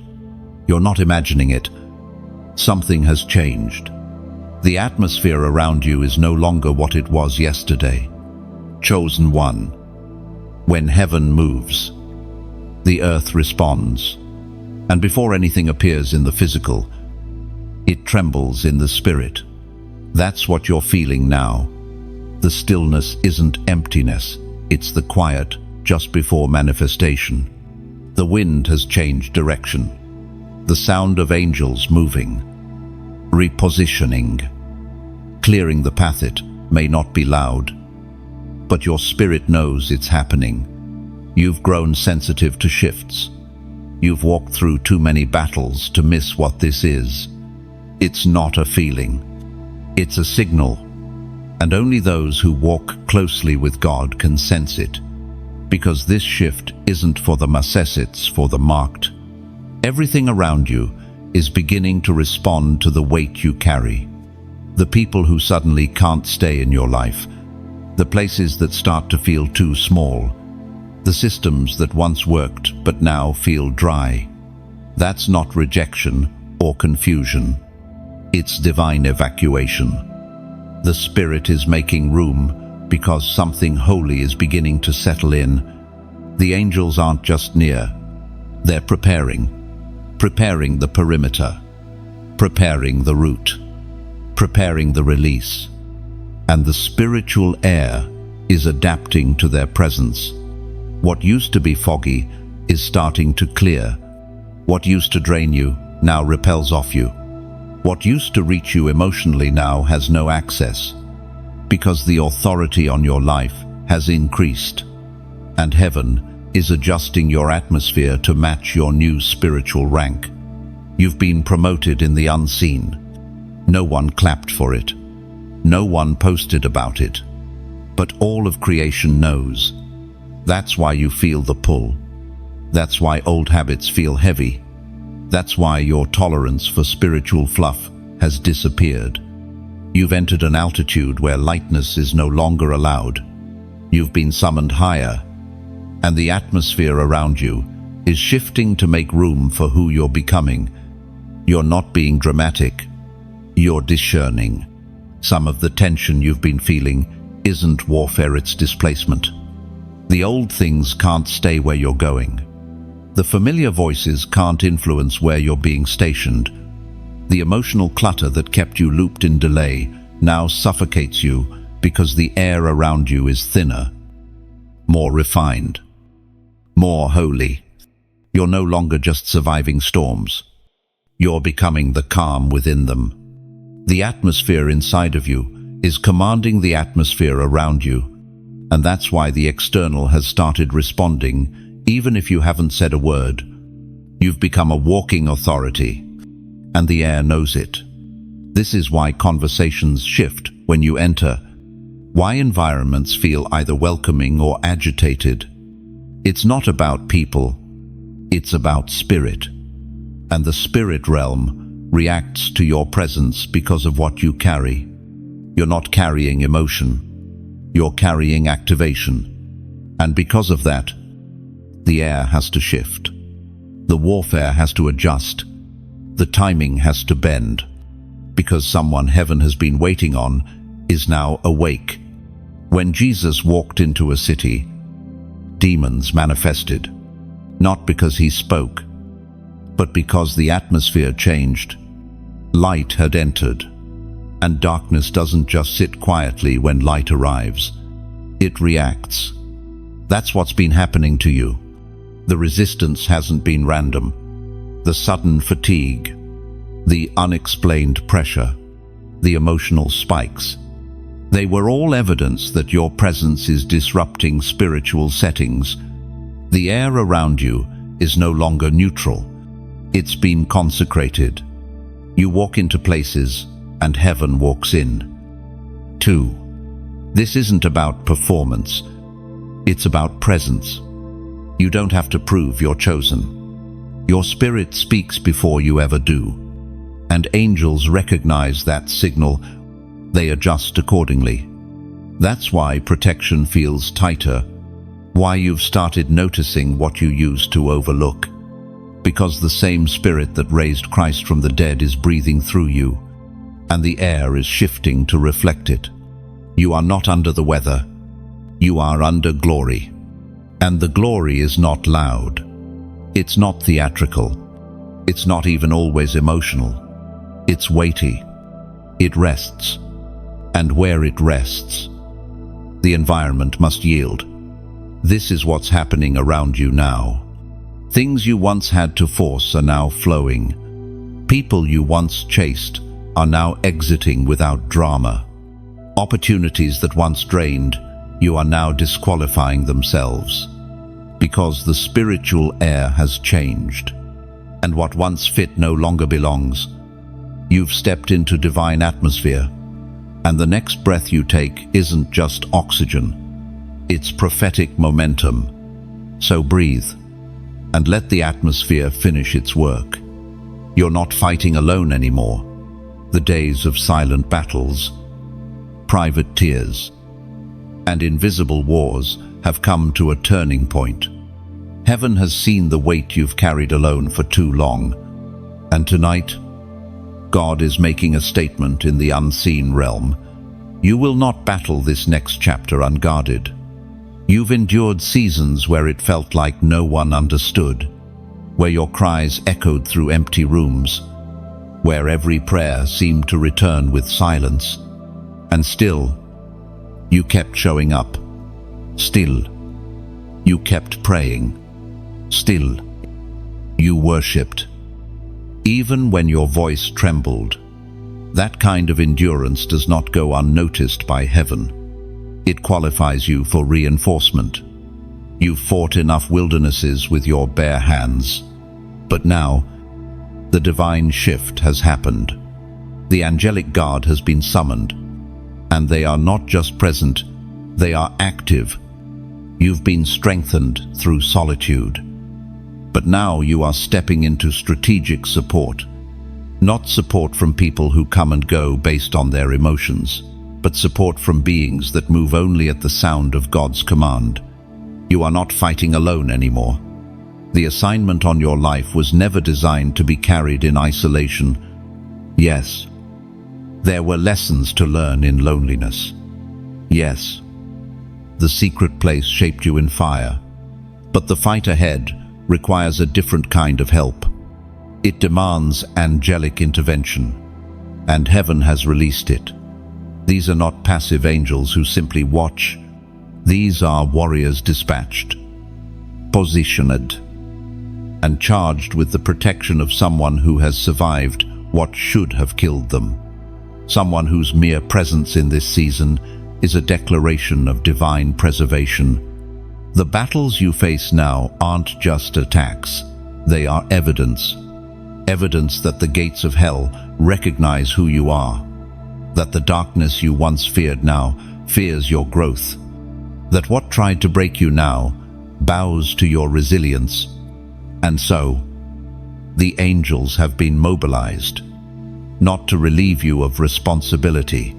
You're not imagining it. Something has changed. The atmosphere around you is no longer what it was yesterday. Chosen one. When heaven moves, the earth responds. And before anything appears in the physical, it trembles in the spirit. That's what you're feeling now. The stillness isn't emptiness, it's the quiet just before manifestation. The wind has changed direction. The sound of angels moving, repositioning, clearing the path. It may not be loud, but your spirit knows it's happening. You've grown sensitive to shifts. You've walked through too many battles to miss what this is. It's not a feeling. It's a signal, and only those who walk closely with God can sense it, because this shift isn't for the masses, it's for the marked. Everything around you is beginning to respond to the weight you carry. The people who suddenly can't stay in your life, the places that start to feel too small, the systems that once worked but now feel dry. That's not rejection or confusion. It's divine evacuation. The Spirit is making room because something holy is beginning to settle in. The angels aren't just near. They're preparing the perimeter, preparing the route, preparing the release. and the spiritual air is adapting to their presence. What used to be foggy is starting to clear. What used to drain you now repels off you. What used to reach you emotionally now has no access, because the authority on your life has increased, and heaven is adjusting your atmosphere to match your new spiritual rank. You've been promoted in the unseen. No one clapped for it. No one posted about it. But all of creation knows. That's why you feel the pull. That's why old habits feel heavy. That's why your tolerance for spiritual fluff has disappeared. You've entered an altitude where lightness is no longer allowed. You've been summoned higher, and the atmosphere around you is shifting to make room for who you're becoming. You're not being dramatic. You're discerning. Some of the tension you've been feeling isn't warfare, it's displacement. The old things can't stay where you're going. The familiar voices can't influence where you're being stationed. The emotional clutter that kept you looped in delay now suffocates you because the air around you is thinner, more refined, more holy. You're no longer just surviving storms. You're becoming the calm within them. The atmosphere inside of you is commanding the atmosphere around you, and that's why the external has started responding. Even if you haven't said a word, you've become a walking authority, and the air knows it. This is why conversations shift when you enter, why environments feel either welcoming or agitated. It's not about people, it's about spirit. And the spirit realm reacts to your presence because of what you carry. You're not carrying emotion, you're carrying activation. And because of that, the air has to shift. The warfare has to adjust. The timing has to bend. Because someone heaven has been waiting on is now awake. When Jesus walked into a city, demons manifested. Not because he spoke, but because the atmosphere changed. Light had entered. And darkness doesn't just sit quietly when light arrives. It reacts. That's what's been happening to you. The resistance hasn't been random. The sudden fatigue, the unexplained pressure, the emotional spikes, they were all evidence that your presence is disrupting spiritual settings. The air around you is no longer neutral. It's been consecrated. You walk into places and heaven walks in. 2. This isn't about performance. It's about presence. You don't have to prove you're chosen. Your spirit speaks before you ever do. And angels recognize that signal. They adjust accordingly. That's why protection feels tighter. Why you've started noticing what you used to overlook. Because the same spirit that raised Christ from the dead is breathing through you, and the air is shifting to reflect it. You are not under the weather. You are under glory. And the glory is not loud. It's not theatrical. It's not even always emotional. It's weighty. It rests. And where it rests, the environment must yield. This is what's happening around you now. Things you once had to force are now flowing. People you once chased are now exiting without drama. Opportunities that once drained, you are now disqualifying themselves. Because the spiritual air has changed, and what once fit no longer belongs. You've stepped into divine atmosphere, and the next breath you take isn't just oxygen, it's prophetic momentum. So breathe, and let the atmosphere finish its work. You're not fighting alone anymore. The days of silent battles, private tears, and invisible wars have come to a turning point. Heaven has seen the weight you've carried alone for too long, and tonight, God is making a statement in the unseen realm. You will not battle this next chapter unguarded. You've endured seasons where it felt like no one understood, where your cries echoed through empty rooms, where every prayer seemed to return with silence. And still, You kept showing up. Still. You kept praying. Still. You worshipped. Even when your voice trembled. That kind of endurance does not go unnoticed by heaven. It qualifies you for reinforcement. You've fought enough wildernesses with your bare hands. But now, the divine shift has happened. The angelic guard has been summoned. And they are not just present, they are active. You've been strengthened through solitude. But now you are stepping into strategic support. Not support from people who come and go based on their emotions, but support from beings that move only at the sound of God's command. You are not fighting alone anymore. The assignment on your life was never designed to be carried in isolation. Yes, there were lessons to learn in loneliness. Yes, the secret place shaped you in fire. But the fight ahead requires a different kind of help. It demands angelic intervention, and heaven has released it. These are not passive angels who simply watch. These are warriors dispatched, positioned, and charged with the protection of someone who has survived what should have killed them. Someone whose mere presence in this season is a declaration of divine preservation. The battles you face now aren't just attacks. They are evidence. Evidence that the gates of hell recognize who you are. That the darkness you once feared now fears your growth. That what tried to break you now bows to your resilience. And so, the angels have been mobilized, not to relieve you of responsibility,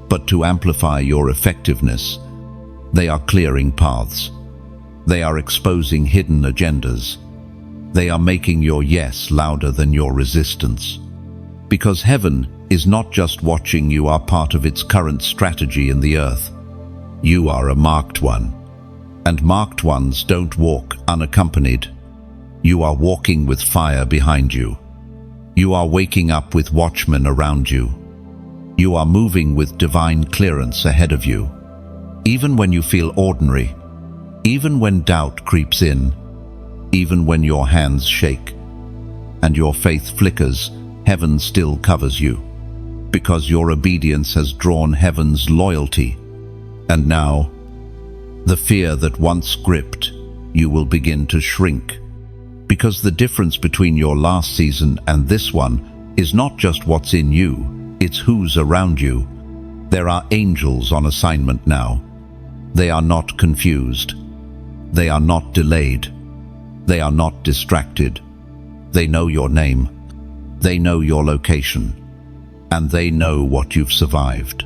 but to amplify your effectiveness. They are clearing paths. They are exposing hidden agendas. They are making your yes louder than your resistance. Because heaven is not just watching, you are part of its current strategy in the earth. You are a marked one. And marked ones don't walk unaccompanied. You are walking with fire behind you. You are waking up with watchmen around you. You are moving with divine clearance ahead of you. Even when you feel ordinary, even when doubt creeps in, even when your hands shake and your faith flickers, heaven still covers you, because your obedience has drawn heaven's loyalty. And now, the fear that once gripped you will begin to shrink, because the difference between your last season and this one is not just what's in you, it's who's around you. There are angels on assignment now. They are not confused. They are not delayed. They are not distracted. They know your name. They know your location. And they know what you've survived.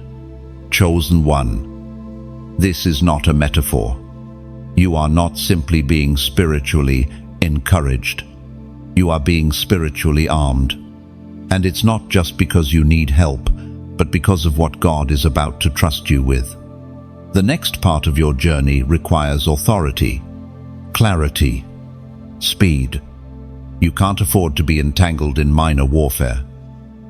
Chosen one. This is not a metaphor. You are not simply being spiritually encouraged. You are being spiritually armed. And it's not just because you need help, but because of what God is about to trust you with. The next part of your journey requires authority, clarity, speed. You can't afford to be entangled in minor warfare.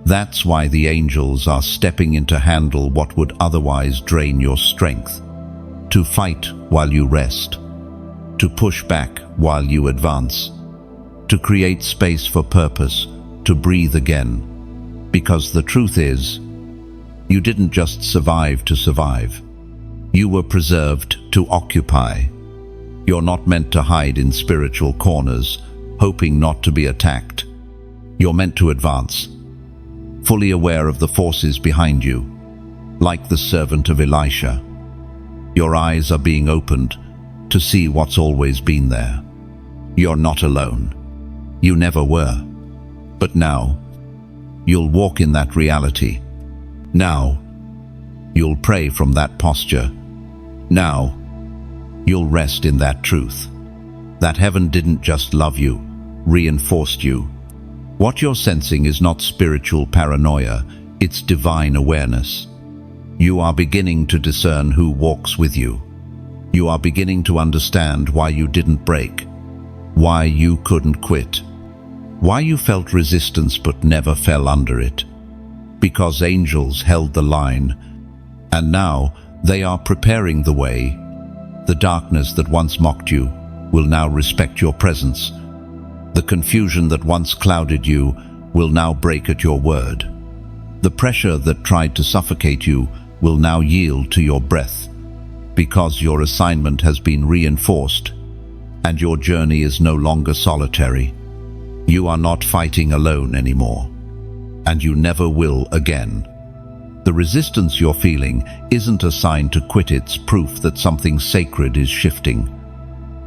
That's why the angels are stepping in to handle what would otherwise drain your strength. To fight while you rest. To push back while you advance. To create space for purpose, to breathe again. Because the truth is, you didn't just survive to survive. You were preserved to occupy. You're not meant to hide in spiritual corners, hoping not to be attacked. You're meant to advance, fully aware of the forces behind you, like the servant of Elisha. Your eyes are being opened to see what's always been there. You're not alone. You never were. But now, you'll walk in that reality. Now, you'll pray from that posture. Now, you'll rest in that truth. That heaven didn't just love you, reinforced you. What you're sensing is not spiritual paranoia, it's divine awareness. You are beginning to discern who walks with you. You are beginning to understand why you didn't break, why you couldn't quit, why you felt resistance but never fell under it. Because angels held the line, and now They are preparing the way. The darkness that once mocked you will now respect your presence. The confusion that once clouded you will now break at your word. The pressure that tried to suffocate you will now yield to your breath, because your assignment has been reinforced and your journey is no longer solitary. You are not fighting alone anymore, and you never will again. The resistance you're feeling isn't a sign to quit, it's proof that something sacred is shifting.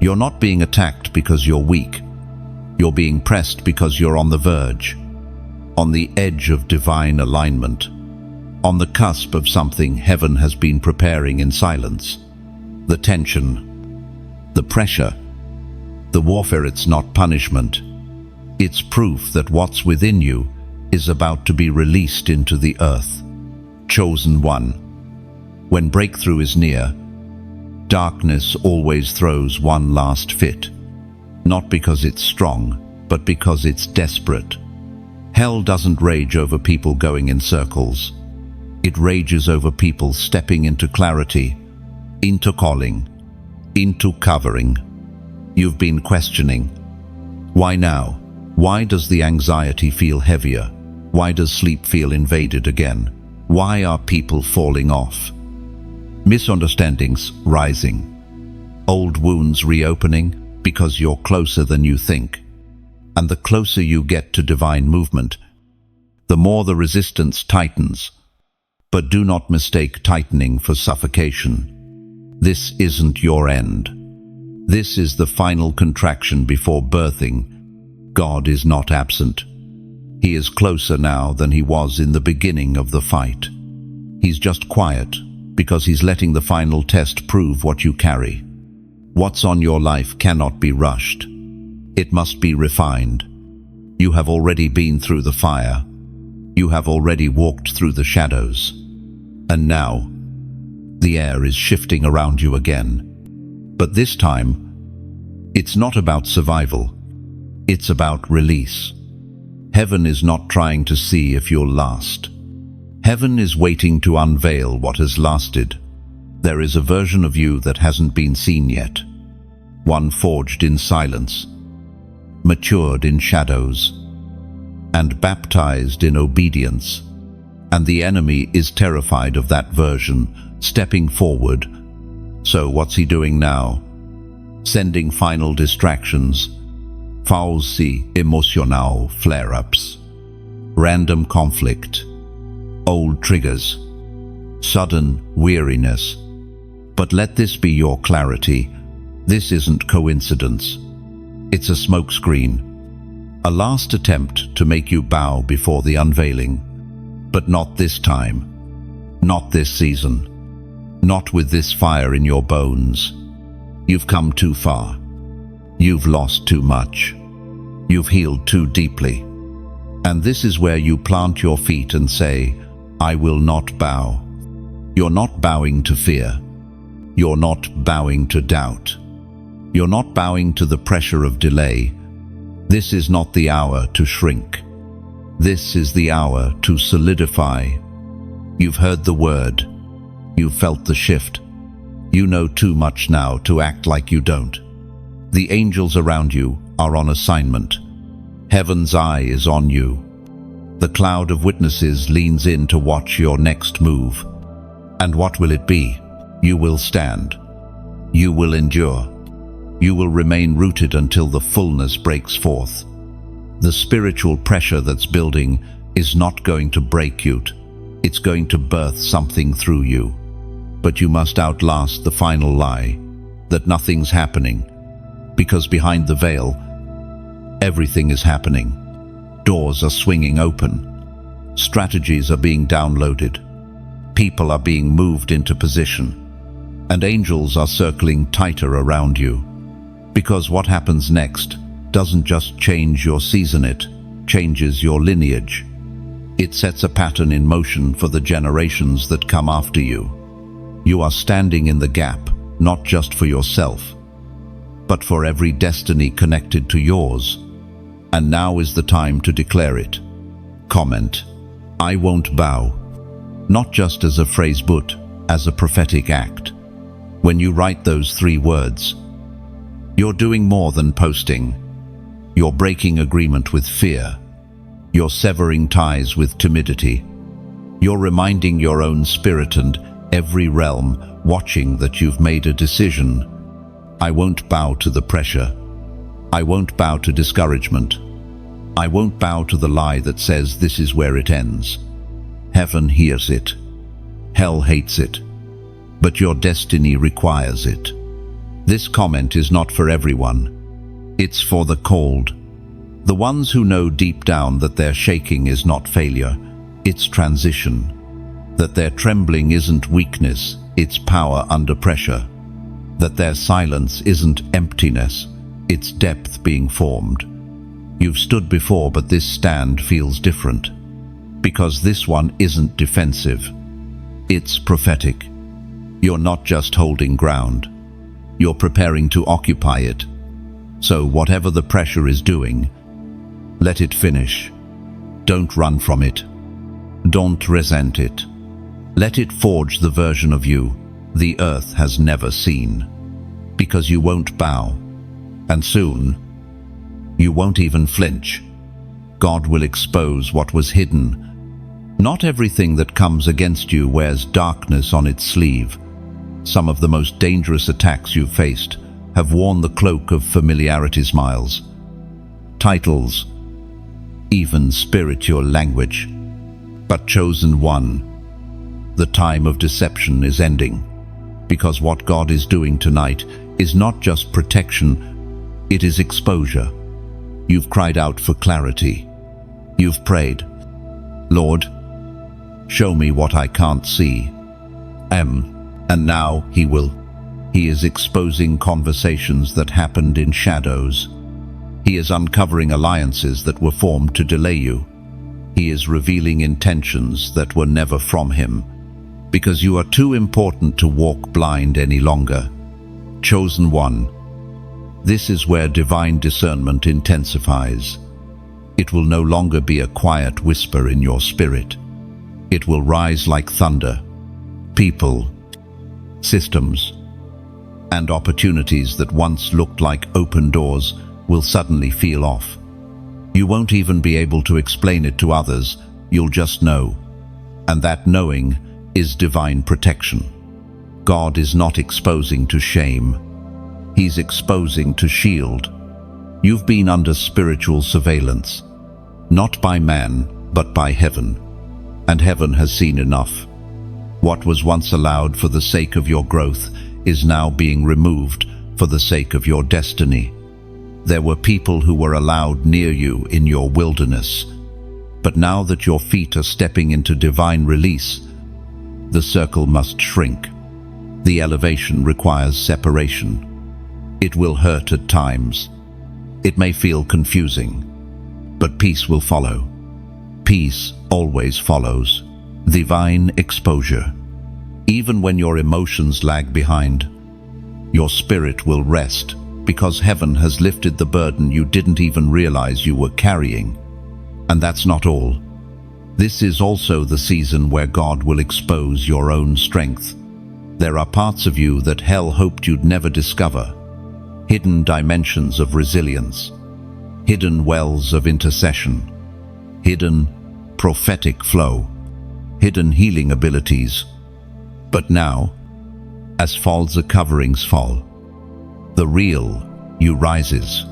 You're not being attacked because you're weak. You're being pressed because you're on the verge, on the edge of divine alignment, on the cusp of something heaven has been preparing in silence. The tension, the pressure, the warfare, it's not punishment. It's proof that what's within you is about to be released into the earth. Chosen one. When breakthrough is near, darkness always throws one last fit. Not because it's strong, but because it's desperate. Hell doesn't rage over people going in circles. It rages over people stepping into clarity, into calling, into covering. You've been questioning. Why now? Why does the anxiety feel heavier? Why does sleep feel invaded again? Why are people falling off? Misunderstandings rising. Old wounds reopening because you're closer than you think. And the closer you get to divine movement, the more the resistance tightens. But do not mistake tightening for suffocation. This isn't your end. This is the final contraction before birthing. God is not absent. He is closer now than he was in the beginning of the fight. He's just quiet because he's letting the final test prove what you carry. What's on your life cannot be rushed. It must be refined. You have already been through the fire. You have already walked through the shadows. And now, the air is shifting around you again. But this time, it's not about survival. It's about release. Heaven is not trying to see if you'll last. Heaven is waiting to unveil what has lasted. There is a version of you that hasn't been seen yet. One forged in silence, matured in shadows, and baptized in obedience. And the enemy is terrified of that version, stepping forward. So what's he doing now? Sending final distractions, falsi emotional flare-ups, random conflict, old triggers, sudden weariness. But let this be your clarity. This isn't coincidence. It's a smokescreen, a last attempt to make you bow before the unveiling. But not this time, not this season, not with this fire in your bones. You've come too far. You've lost too much. You've healed too deeply. And this is where you plant your feet and say, I will not bow. You're not bowing to fear. You're not bowing to doubt. You're not bowing to the pressure of delay. This is not the hour to shrink. This is the hour to solidify. You've heard the word. You've felt the shift. You know too much now to act like you don't. The angels around you are on assignment. Heaven's eye is on you. The cloud of witnesses leans in to watch your next move. And what will it be? You will stand. You will endure. You will remain rooted until the fullness breaks forth. The spiritual pressure that's building is not going to break you. It's going to birth something through you. But you must outlast the final lie that nothing's happening, because behind the veil, everything is happening. Doors are swinging open. Strategies are being downloaded. People are being moved into position. And angels are circling tighter around you. Because what happens next doesn't just change your season, it changes your lineage. It sets a pattern in motion for the generations that come after you. You are standing in the gap, not just for yourself, but for every destiny connected to yours. And now is the time to declare it. Comment, I won't bow. Not just as a phrase but as a prophetic act. When you write those 3 words, you're doing more than posting. You're breaking agreement with fear. You're severing ties with timidity. You're reminding your own spirit and every realm watching that you've made a decision. I won't bow to the pressure. I won't bow to discouragement. I won't bow to the lie that says this is where it ends. Heaven hears it. Hell hates it. But your destiny requires it. This comment is not for everyone. It's for the called. The ones who know deep down that their shaking is not failure, it's transition. That their trembling isn't weakness, it's power under pressure. That their silence isn't emptiness, it's depth being formed. You've stood before, but this stand feels different. Because this one isn't defensive. It's prophetic. You're not just holding ground. You're preparing to occupy it. So whatever the pressure is doing, let it finish. Don't run from it. Don't resent it. Let it forge the version of you the earth has never seen. Because you won't bow. And soon, you won't even flinch. God will expose what was hidden. Not everything that comes against you wears darkness on its sleeve. Some of the most dangerous attacks you've faced have worn the cloak of familiarity smiles, titles, even spiritual language. But chosen one, the time of deception is ending, because what God is doing tonight is not just protection, it is exposure. You've cried out for clarity. You've prayed, Lord, show me what I can't see. And now He will. He is exposing conversations that happened in shadows. He is uncovering alliances that were formed to delay you. He is revealing intentions that were never from Him, because you are too important to walk blind any longer. Chosen one. This is where divine discernment intensifies. It will no longer be a quiet whisper in your spirit. It will rise like thunder. People, systems, and opportunities that once looked like open doors will suddenly feel off. You won't even be able to explain it to others, you'll just know. And that knowing is divine protection. God is not exposing to shame. He's exposing to shield. You've been under spiritual surveillance, not by man, but by heaven. And heaven has seen enough. What was once allowed for the sake of your growth is now being removed for the sake of your destiny. There were people who were allowed near you in your wilderness, but now that your feet are stepping into divine release, the circle must shrink. The elevation requires separation. It will hurt at times. It may feel confusing, but peace will follow. Peace always follows. Divine exposure. Even when your emotions lag behind, your spirit will rest because heaven has lifted the burden you didn't even realize you were carrying. And that's not all. This is also the season where God will expose your own strength. There are parts of you that hell hoped you'd never discover. Hidden dimensions of resilience. Hidden wells of intercession. Hidden prophetic flow. Hidden healing abilities. But now, as falls the coverings fall, the real you rises.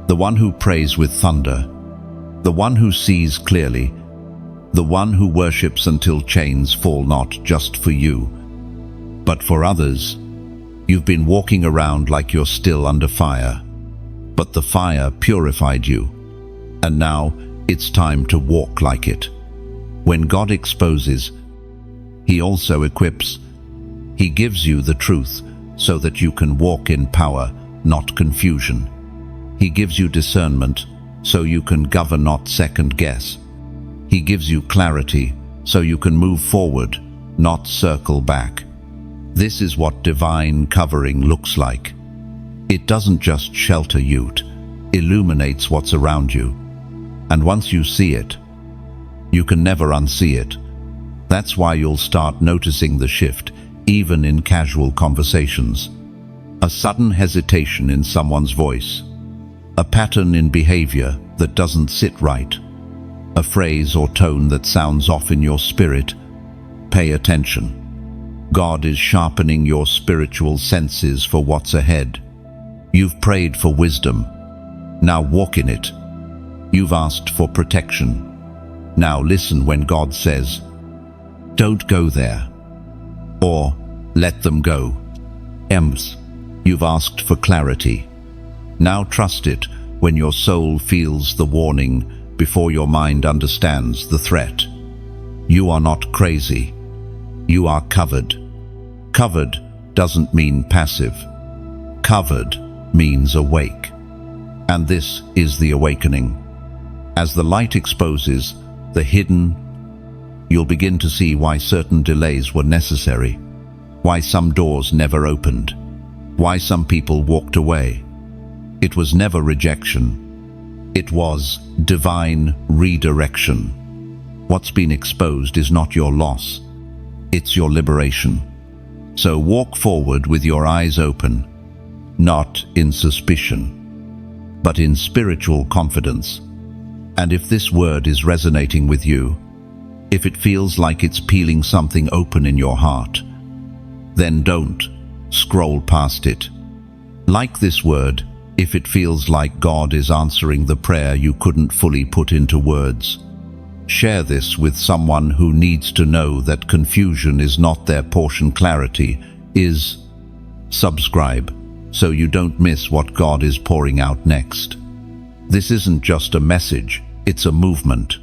The one who prays with thunder. The one who sees clearly. The one who worships until chains fall not just for you, but for others. You've been walking around like you're still under fire, but the fire purified you, and now it's time to walk like it. When God exposes, He also equips. He gives you the truth so that you can walk in power, not confusion. He gives you discernment so you can govern, not second guess. He gives you clarity so you can move forward, not circle back. This is what divine covering looks like. It doesn't just shelter you, it illuminates what's around you. And once you see it, you can never unsee it. That's why you'll start noticing the shift even in casual conversations. A sudden hesitation in someone's voice, a pattern in behavior that doesn't sit right, a phrase or tone that sounds off in your spirit. Pay attention. God is sharpening your spiritual senses for what's ahead. You've prayed for wisdom. Now walk in it. You've asked for protection. Now listen when God says, "Don't go there," or "Let them go." You've asked for clarity. Now trust it when your soul feels the warning before your mind understands the threat. You are not crazy. You are covered. Covered doesn't mean passive. Covered means awake. And this is the awakening. As the light exposes the hidden, you'll begin to see why certain delays were necessary, why some doors never opened, why some people walked away. It was never rejection. It was divine redirection. What's been exposed is not your loss. It's your liberation. So walk forward with your eyes open, not in suspicion, but in spiritual confidence. And if this word is resonating with you, if it feels like it's peeling something open in your heart, then don't scroll past it. Like this word, if it feels like God is answering the prayer you couldn't fully put into words, share this with someone who needs to know that confusion is not their portion, clarity is. Subscribe so you don't miss what God is pouring out next. This isn't just a message, it's a movement.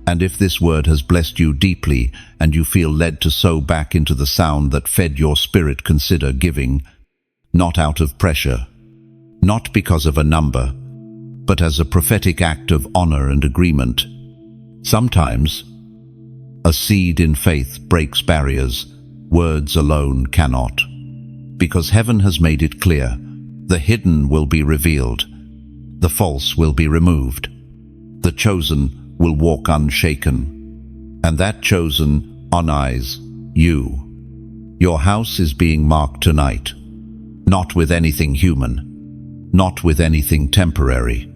And if this word has blessed you deeply and you feel led to sow back into the sound that fed your spirit, consider giving, not out of pressure, not because of a number, but as a prophetic act of honor and agreement. Sometimes, a seed in faith breaks barriers words alone cannot. Because heaven has made it clear, the hidden will be revealed, the false will be removed, the chosen will walk unshaken, and that chosen honors you. Your house is being marked tonight, not with anything human, not with anything temporary,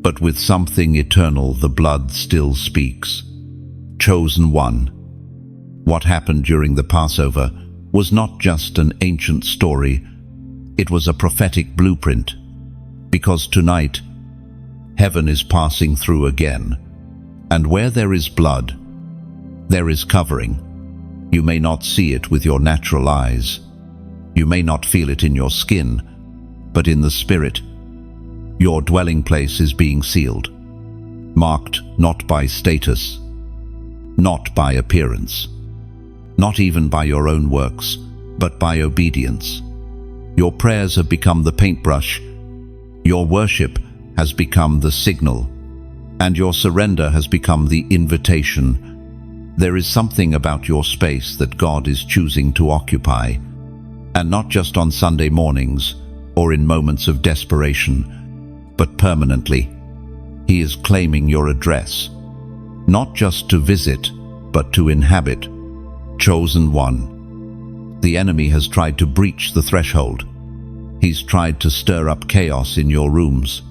but with something eternal. The blood still speaks. Chosen one. What happened during the Passover was not just an ancient story, it was a prophetic blueprint. Because tonight, heaven is passing through again. And where there is blood, there is covering. You may not see it with your natural eyes. You may not feel it in your skin, but in the spirit, your dwelling place is being sealed, marked not by status, not by appearance, not even by your own works, but by obedience. Your prayers have become the paintbrush, your worship has become the signal, and your surrender has become the invitation. There is something about your space that God is choosing to occupy, and not just on Sunday mornings or in moments of desperation, but permanently. He is claiming your address, not just to visit, but to inhabit. Chosen one. The enemy has tried to breach the threshold. He's tried to stir up chaos in your rooms.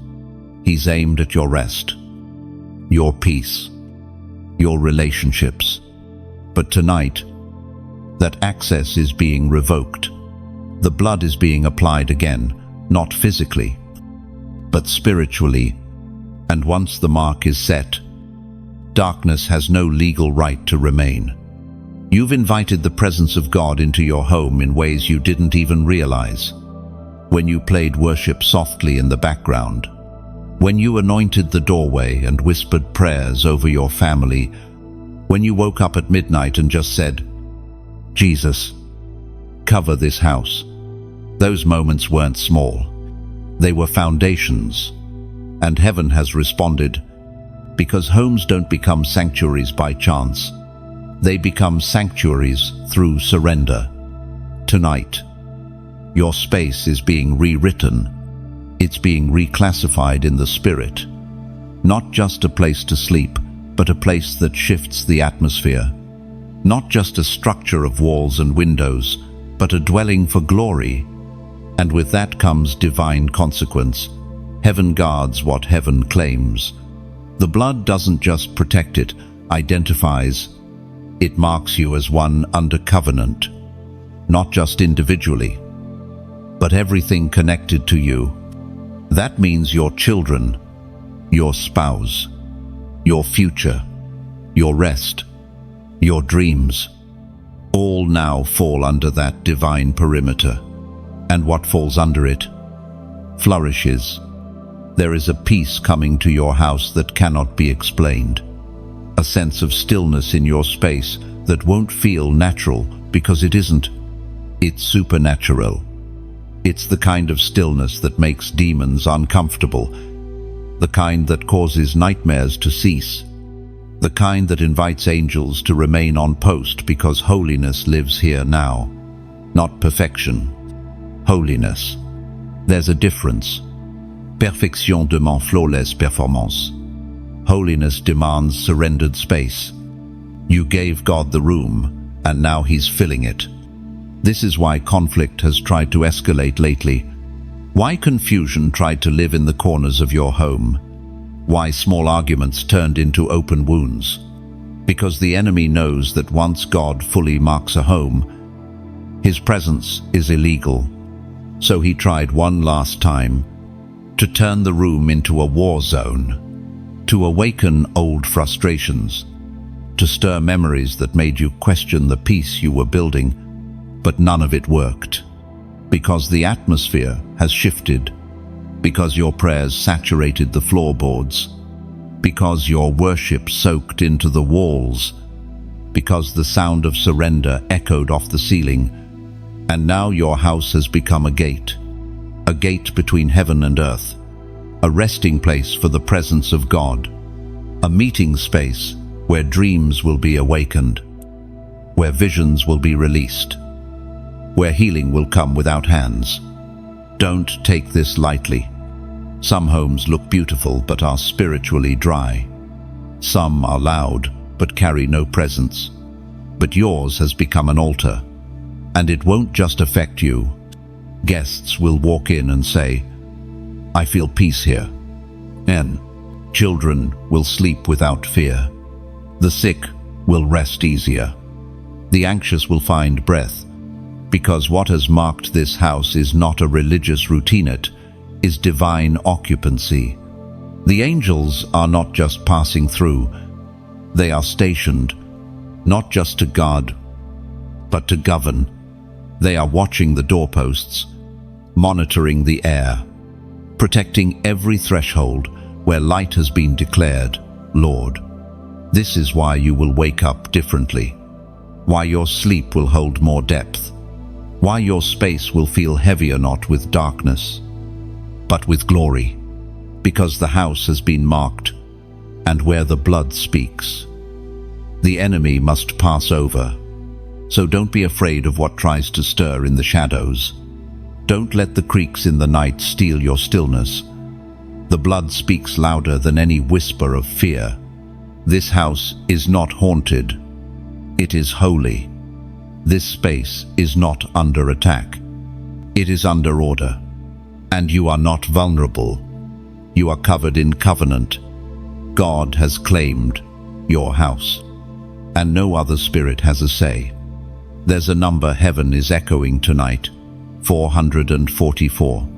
He's aimed at your rest, your peace, your relationships. But tonight, that access is being revoked. The blood is being applied again, not physically, but spiritually. And once the mark is set, darkness has no legal right to remain. You've invited the presence of God into your home in ways you didn't even realize. When you played worship softly in the background, when you anointed the doorway and whispered prayers over your family, when you woke up at midnight and just said, "Jesus, cover this house." Those moments weren't small. They were foundations. And heaven has responded, because homes don't become sanctuaries by chance. They become sanctuaries through surrender. Tonight, your space is being rewritten. It's being reclassified in the spirit. Not just a place to sleep, but a place that shifts the atmosphere. not just a structure of walls and windows, but a dwelling for glory. And with that comes divine consequence. Heaven guards what heaven claims. The blood doesn't just protect, it identifies. It marks you as one under covenant, not just individually, but everything connected to you. That means your children, your spouse, your future, your rest, your dreams, all now fall under that divine perimeter. And what falls under it flourishes. There is a peace coming to your house that cannot be explained. A sense of stillness in your space that won't feel natural because it isn't. It's supernatural. It's the kind of stillness that makes demons uncomfortable, the kind that causes nightmares to cease, the kind that invites angels to remain on post because holiness lives here now. Not perfection, holiness. There's a difference. Perfection demande flawless performance. Holiness demands surrendered space. You gave God the room, and now He's filling it. This is why conflict has tried to escalate lately. Why confusion tried to live in the corners of your home. Why small arguments turned into open wounds. Because the enemy knows that once God fully marks a home, His presence is illegal. So he tried one last time to turn the room into a war zone, to awaken old frustrations, to stir memories that made you question the peace you were building. But none of it worked, because the atmosphere has shifted, because your prayers saturated the floorboards, because your worship soaked into the walls, because the sound of surrender echoed off the ceiling, and now your house has become a gate between heaven and earth, a resting place for the presence of God, a meeting space where dreams will be awakened, where visions will be released, where healing will come without hands. Don't take this lightly. Some homes look beautiful but are spiritually dry. Some are loud but carry no presence. But yours has become an altar, and it won't just affect you. Guests will walk in and say, "I feel peace here." And children will sleep without fear. The sick will rest easier. The anxious will find breath, because what has marked this house is not a religious routine, it is divine occupancy. The angels are not just passing through, they are stationed, not just to guard, but to govern. They are watching the doorposts, monitoring the air, protecting every threshold where light has been declared, Lord. This is why you will wake up differently, why your sleep will hold more depth, why your space will feel heavier not with darkness, but with glory, because the house has been marked, and where the blood speaks, the enemy must pass over. So don't be afraid of what tries to stir in the shadows. Don't let the creaks in the night steal your stillness. The blood speaks louder than any whisper of fear. This house is not haunted. It is holy. This space is not under attack. It is under order. And you are not vulnerable. You are covered in covenant. God has claimed your house, and no other spirit has a say. There's a number heaven is echoing tonight, 444.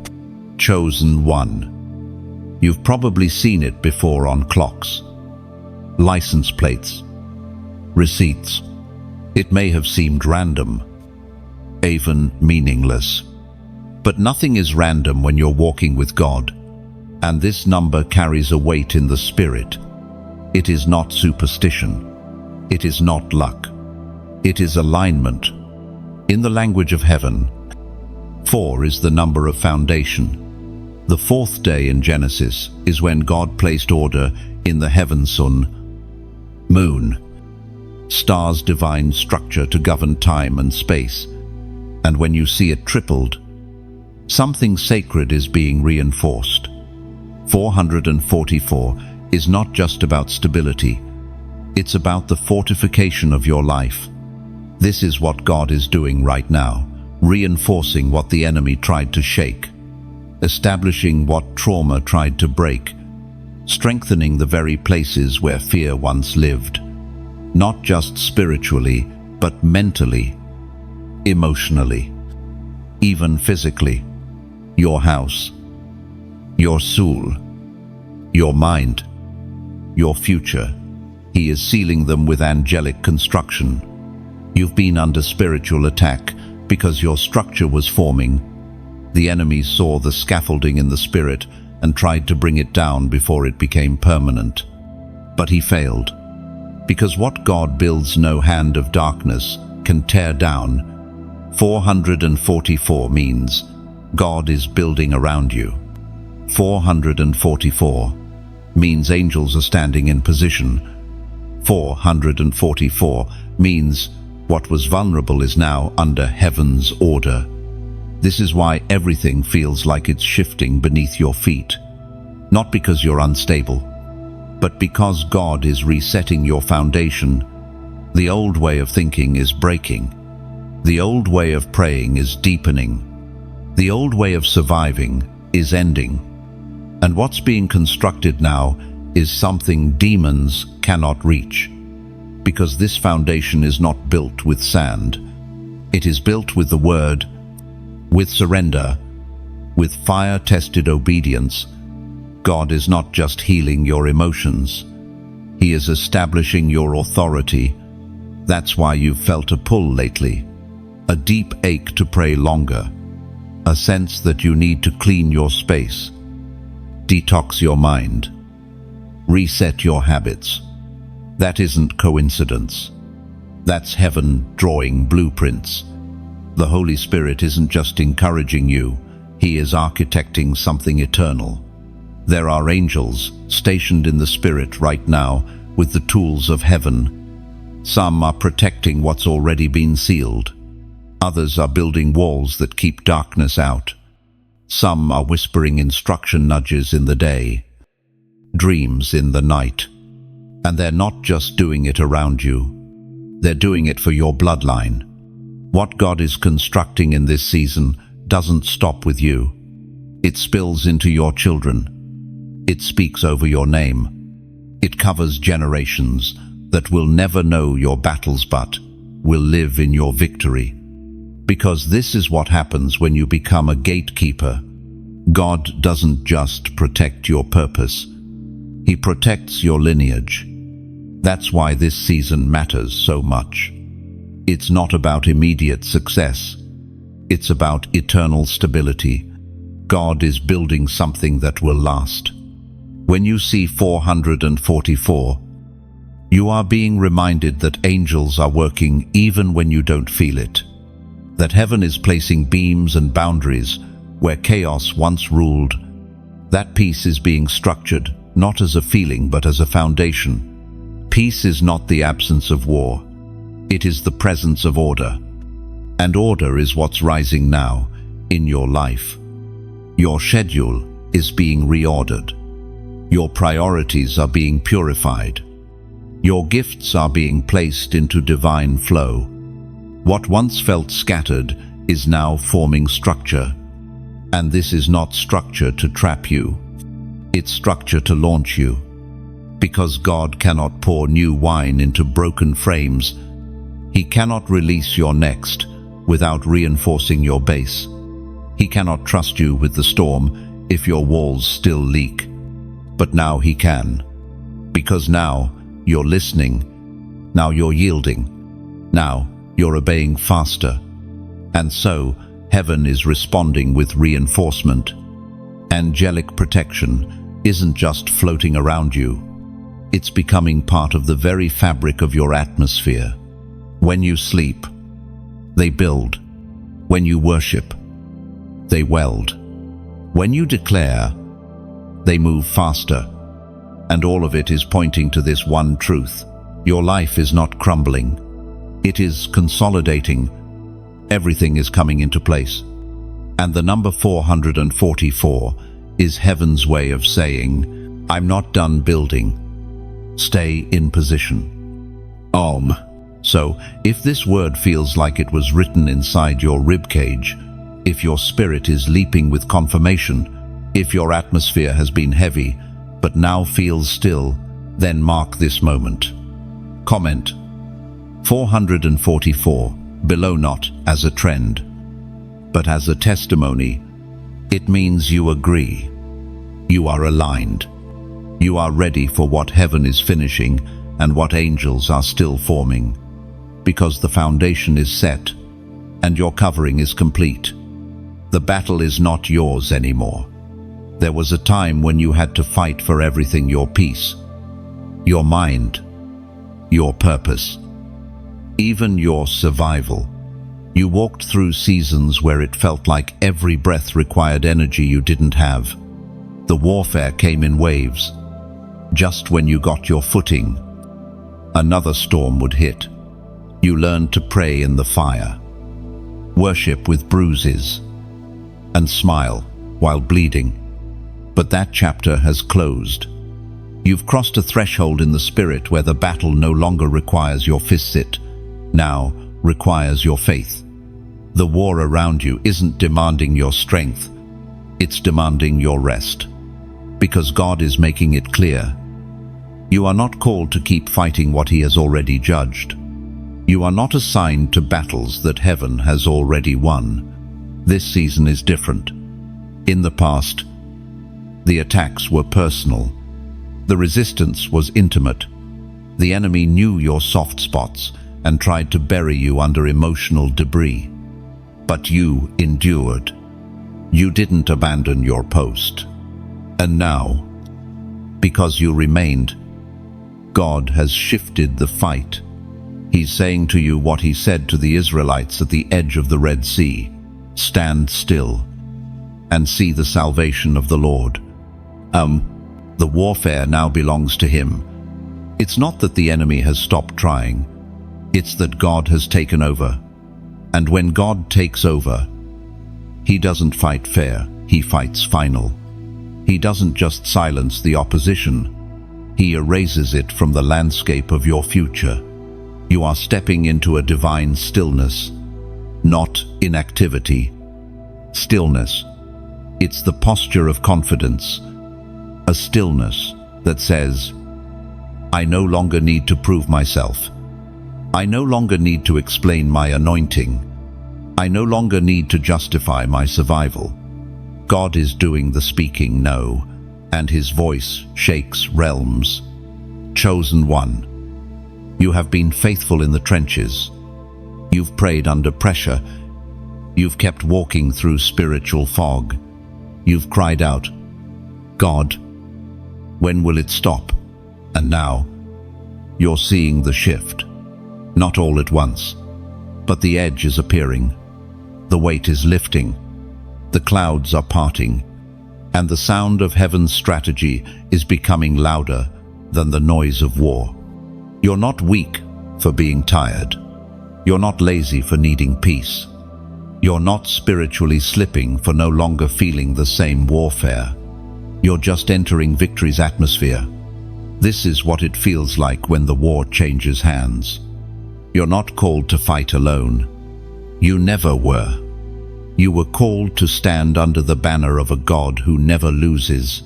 Chosen one. You've probably seen it before on clocks, license plates, receipts. It may have seemed random, even meaningless. But nothing is random when you're walking with God, and this number carries a weight in the spirit. It is not superstition. It is not luck. It is alignment. In the language of heaven, 4 is the number of foundation. The 4th day in Genesis is when God placed order in the heaven, sun, moon, stars' divine structure to govern time and space. And when you see it tripled, something sacred is being reinforced. 444 is not just about stability. It's about the fortification of your life. This is what God is doing right now, reinforcing what the enemy tried to shake, establishing what trauma tried to break, strengthening the very places where fear once lived, not just spiritually, but mentally, emotionally, even physically. Your house, your soul, your mind, your future. He is sealing them with angelic construction. You've been under spiritual attack because your structure was forming. The enemy saw the scaffolding in the spirit and tried to bring it down before it became permanent. But he failed, because what God builds no hand of darkness can tear down. 444 means God is building around you. 444 means angels are standing in position. 444 means what was vulnerable is now under heaven's order. This is why everything feels like it's shifting beneath your feet. Not because you're unstable, but because God is resetting your foundation. The old way of thinking is breaking. The old way of praying is deepening. The old way of surviving is ending. And what's being constructed now is something demons cannot reach. Because this foundation is not built with sand. It is built with the word, with surrender, with fire-tested obedience. God is not just healing your emotions. He is establishing your authority. That's why you've felt a pull lately, a deep ache to pray longer, a sense that you need to clean your space, detox your mind, reset your habits. That isn't coincidence. That's heaven drawing blueprints. The Holy Spirit isn't just encouraging you, He is architecting something eternal. There are angels stationed in the Spirit right now with the tools of heaven. Some are protecting what's already been sealed. Others are building walls that keep darkness out. Some are whispering instruction nudges in the day, dreams in the night. And they're not just doing it around you. They're doing it for your bloodline. What God is constructing in this season doesn't stop with you. It spills into your children. It speaks over your name. It covers generations that will never know your battles but will live in your victory. Because this is what happens when you become a gatekeeper. God doesn't just protect your purpose. He protects your lineage. That's why this season matters so much. It's not about immediate success. It's about eternal stability. God is building something that will last. When you see 444, you are being reminded that angels are working even when you don't feel it. That heaven is placing beams and boundaries where chaos once ruled. That peace is being structured, not as a feeling but as a foundation. Peace is not the absence of war. It is the presence of order. And order is what's rising now in your life. Your schedule is being reordered. Your priorities are being purified. Your gifts are being placed into divine flow. What once felt scattered is now forming structure. And this is not structure to trap you. It's structure to launch you. Because God cannot pour new wine into broken frames, He cannot release your next without reinforcing your base. He cannot trust you with the storm if your walls still leak. But now He can. Because now you're listening. Now you're yielding. Now you're obeying faster. And so heaven is responding with reinforcement. Angelic protection isn't just floating around you. It's becoming part of the very fabric of your atmosphere. When you sleep, they build. When you worship, they weld. When you declare, they move faster. And all of it is pointing to this one truth. Your life is not crumbling. It is consolidating. Everything is coming into place. And the number 444 is heaven's way of saying, I'm not done building. Stay in position. So, if this word feels like it was written inside your ribcage, if your spirit is leaping with confirmation, if your atmosphere has been heavy, but now feels still, then mark this moment. Comment 444, below, not as a trend, but as a testimony. It means you agree. You are aligned. You are ready for what heaven is finishing and what angels are still forming. Because the foundation is set and your covering is complete. The battle is not yours anymore. There was a time when you had to fight for everything: your peace, your mind, your purpose, even your survival. You walked through seasons where it felt like every breath required energy you didn't have. The warfare came in waves. Just when you got your footing, another storm would hit. You learned to pray in the fire, worship with bruises, and smile while bleeding. But that chapter has closed. You've crossed a threshold in the spirit where the battle no longer requires your fist, now requires your faith. The war around you isn't demanding your strength, it's demanding your rest. Because God is making it clear. You are not called to keep fighting what He has already judged. You are not assigned to battles that heaven has already won. This season is different. In the past, the attacks were personal. The resistance was intimate. The enemy knew your soft spots and tried to bury you under emotional debris. But you endured. You didn't abandon your post. And now, because you remained, God has shifted the fight. He's saying to you what He said to the Israelites at the edge of the Red Sea: stand still and see the salvation of the Lord. The warfare now belongs to Him. It's not that the enemy has stopped trying. It's that God has taken over. And when God takes over, He doesn't fight fair, He fights final. He doesn't just silence the opposition, He erases it from the landscape of your future. You are stepping into a divine stillness, not inactivity. Stillness. It's the posture of confidence. A stillness that says, I no longer need to prove myself. I no longer need to explain my anointing. I no longer need to justify my survival. God is doing the speaking now, and His voice shakes realms. Chosen one. You have been faithful in the trenches. You've prayed under pressure. You've kept walking through spiritual fog. You've cried out, God, when will it stop? And now, you're seeing the shift. Not all at once, but the edge is appearing. The weight is lifting. The clouds are parting. And the sound of heaven's strategy is becoming louder than the noise of war. You're not weak for being tired. You're not lazy for needing peace. You're not spiritually slipping for no longer feeling the same warfare. You're just entering victory's atmosphere. This is what it feels like when the war changes hands. You're not called to fight alone. You never were. You were called to stand under the banner of a God who never loses.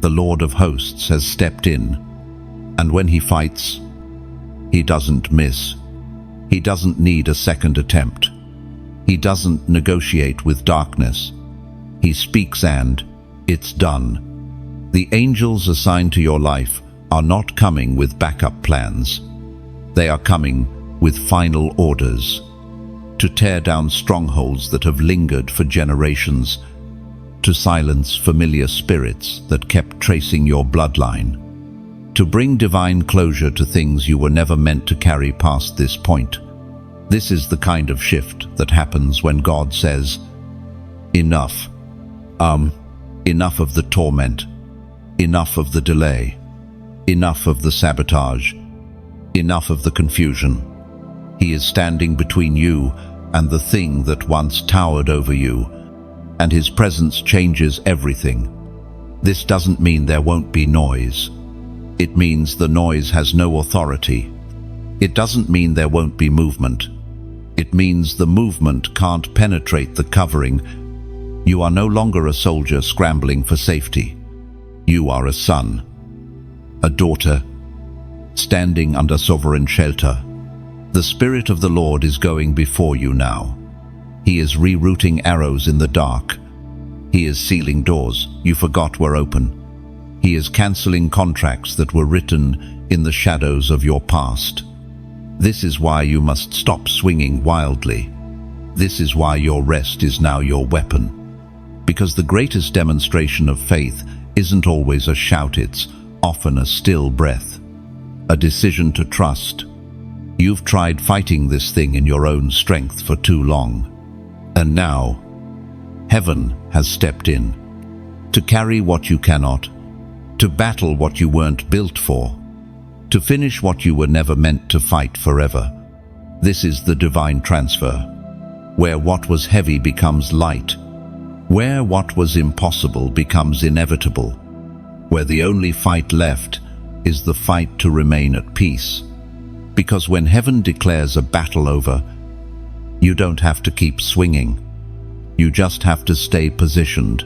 The Lord of hosts has stepped in, and when He fights, He doesn't miss. He doesn't need a second attempt. He doesn't negotiate with darkness. He speaks and it's done. The angels assigned to your life are not coming with backup plans. They are coming with final orders to tear down strongholds that have lingered for generations, to silence familiar spirits that kept tracing your bloodline, to bring divine closure to things you were never meant to carry past this point. This is the kind of shift that happens when God says, enough. Enough of the torment. Enough of the delay. Enough of the sabotage. Enough of the confusion. He is standing between you and the thing that once towered over you, and His presence changes everything. This doesn't mean there won't be noise. It means the noise has no authority. It doesn't mean there won't be movement. It means the movement can't penetrate the covering. You are no longer a soldier scrambling for safety. You are a son, a daughter, standing under sovereign shelter. The Spirit of the Lord is going before you now. He is rerouting arrows in the dark. He is sealing doors you forgot were open. He is cancelling contracts that were written in the shadows of your past. This is why you must stop swinging wildly. This is why your rest is now your weapon. Because the greatest demonstration of faith isn't always a shout, it's often a still breath, a decision to trust. You've tried fighting this thing in your own strength for too long. And now, heaven has stepped in to carry what you cannot, to battle what you weren't built for, to finish what you were never meant to fight forever. This is the divine transfer, where what was heavy becomes light, where what was impossible becomes inevitable, where the only fight left is the fight to remain at peace. Because when heaven declares a battle over, you don't have to keep swinging. You just have to stay positioned.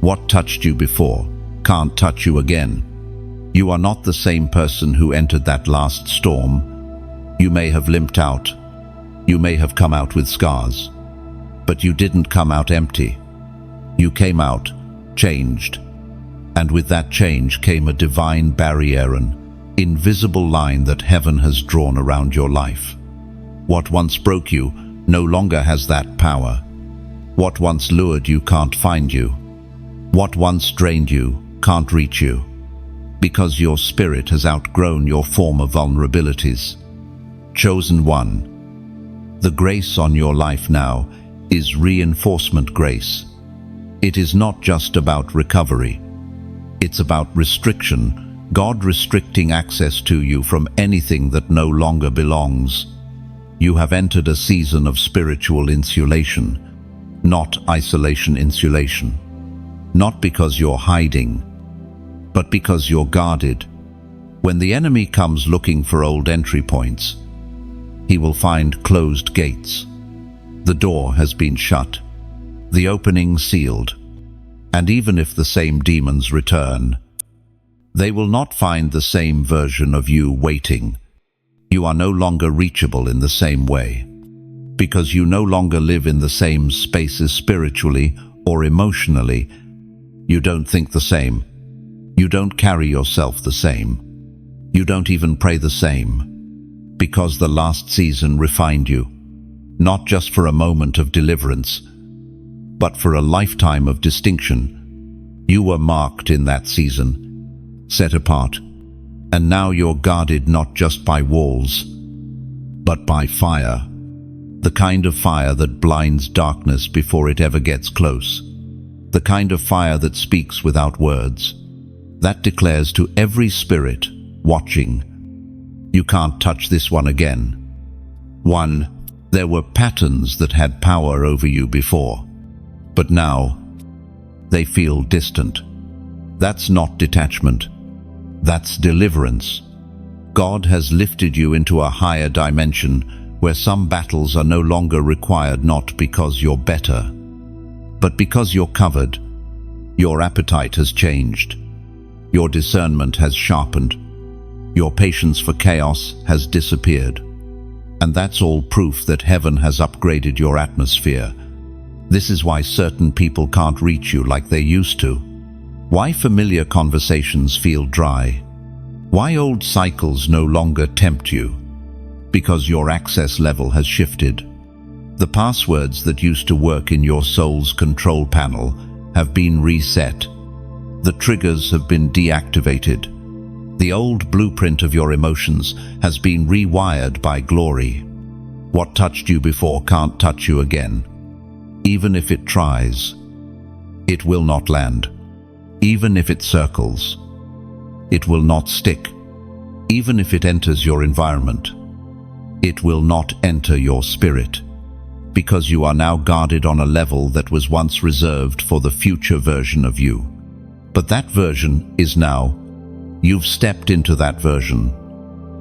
What touched you before can't touch you again. You are not the same person who entered that last storm. You may have limped out. You may have come out with scars. But you didn't come out empty. You came out changed. And with that change came a divine barrier, an invisible line that heaven has drawn around your life. What once broke you no longer has that power. What once lured you can't find you. What once drained you can't reach you. Because your spirit has outgrown your former vulnerabilities. Chosen one, the grace on your life now is reinforcement grace. It is not just about recovery. It's about restriction, God restricting access to you from anything that no longer belongs. You have entered a season of spiritual insulation, not isolation insulation. Not because you're hiding, but because you're guarded. When the enemy comes looking for old entry points, he will find closed gates. The door has been shut, the opening sealed, and even if the same demons return, they will not find the same version of you waiting. You are no longer reachable in the same way, because you no longer live in the same spaces spiritually or emotionally. You don't think the same. You don't carry yourself the same. You don't even pray the same, because the last season refined you, not just for a moment of deliverance, but for a lifetime of distinction. You were marked in that season, set apart, and now you're guarded not just by walls, but by fire. The kind of fire that blinds darkness before it ever gets close. The kind of fire that speaks without words, that declares to every spirit watching, you can't touch this one again. One, there were patterns that had power over you before, but now they feel distant. That's not detachment. That's deliverance. God has lifted you into a higher dimension where some battles are no longer required, not because you're better, but because you're covered. Your appetite has changed. Your discernment has sharpened. Your patience for chaos has disappeared. And that's all proof that heaven has upgraded your atmosphere. This is why certain people can't reach you like they used to. Why familiar conversations feel dry. Why old cycles no longer tempt you. Because your access level has shifted. The passwords that used to work in your soul's control panel have been reset. The triggers have been deactivated. The old blueprint of your emotions has been rewired by glory. What touched you before can't touch you again. Even if it tries, it will not land. Even if it circles, it will not stick. Even if it enters your environment, it will not enter your spirit. Because you are now guarded on a level that was once reserved for the future version of you. But that version is now. You've stepped into that version.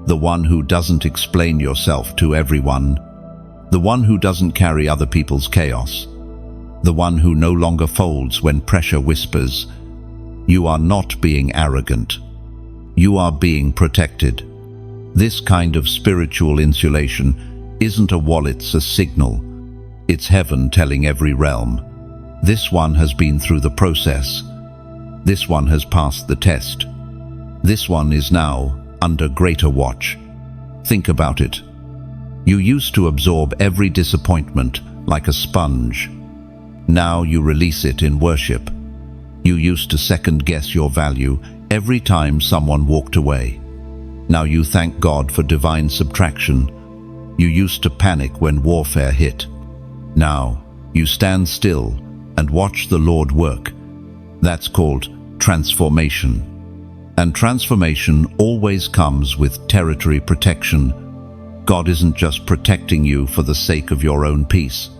the one who doesn't explain yourself to everyone, the one who doesn't carry other people's chaos, the one who no longer folds when pressure whispers. You are not being arrogant. You are being protected. This kind of spiritual insulation isn't a wall, it's a signal. It's heaven telling every realm. This one has been through the process. This one has passed the test. This one is now under greater watch. Think about it. You used to absorb every disappointment like a sponge. Now you release it in worship. You used to second-guess your value every time someone walked away. Now you thank God for divine subtraction. You used to panic when warfare hit. Now you stand still and watch the Lord work. That's called transformation. And transformation always comes with territory protection. God isn't just protecting you for the sake of your own peace.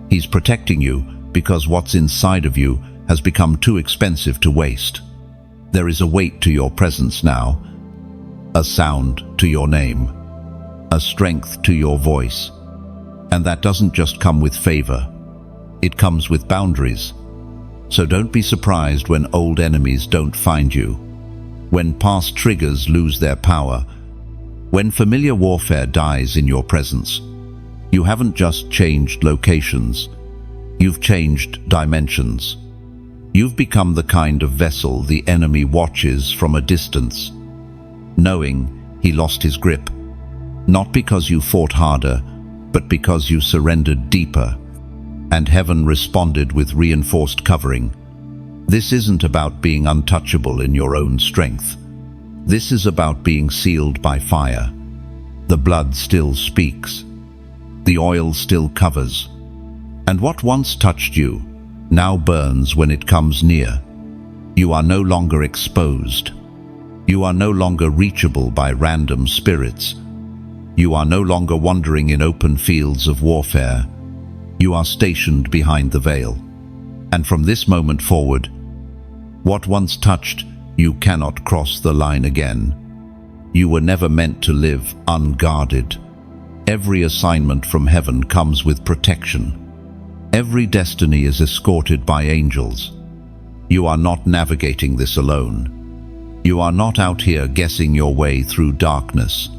He's protecting you because what's inside of you has become too expensive to waste. There is a weight to your presence now, a sound to your name, a strength to your voice. And that doesn't just come with favor. It comes with boundaries. So don't be surprised when old enemies don't find you, when past triggers lose their power, when familiar warfare dies in your presence. You haven't just changed locations, you've changed dimensions. You've become the kind of vessel the enemy watches from a distance, knowing he lost his grip, not because you fought harder, but because you surrendered deeper, and heaven responded with reinforced covering. This isn't about being untouchable in your own strength. This is about being sealed by fire. The blood still speaks. The oil still covers. And what once touched you now burns when it comes near. You are no longer exposed. You are no longer reachable by random spirits. You are no longer wandering in open fields of warfare. You are stationed behind the veil. And from this moment forward, what once touched, you cannot cross the line again. You were never meant to live unguarded. Every assignment from heaven comes with protection. Every destiny is escorted by angels. You are not navigating this alone. You are not out here guessing your way through darkness.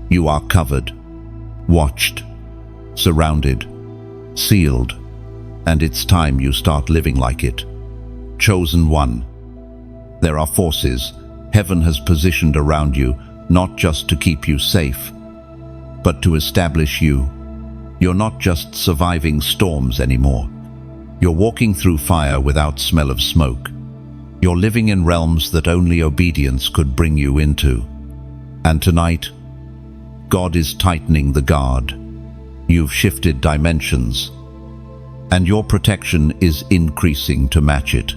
You are covered, watched, surrounded, sealed, and it's time you start living like it. Chosen one. There are forces heaven has positioned around you, not just to keep you safe, but to establish you. You're not just surviving storms anymore. You're walking through fire without smell of smoke. You're living in realms that only obedience could bring you into. And tonight, God is tightening the guard. You've shifted dimensions, and your protection is increasing to match it.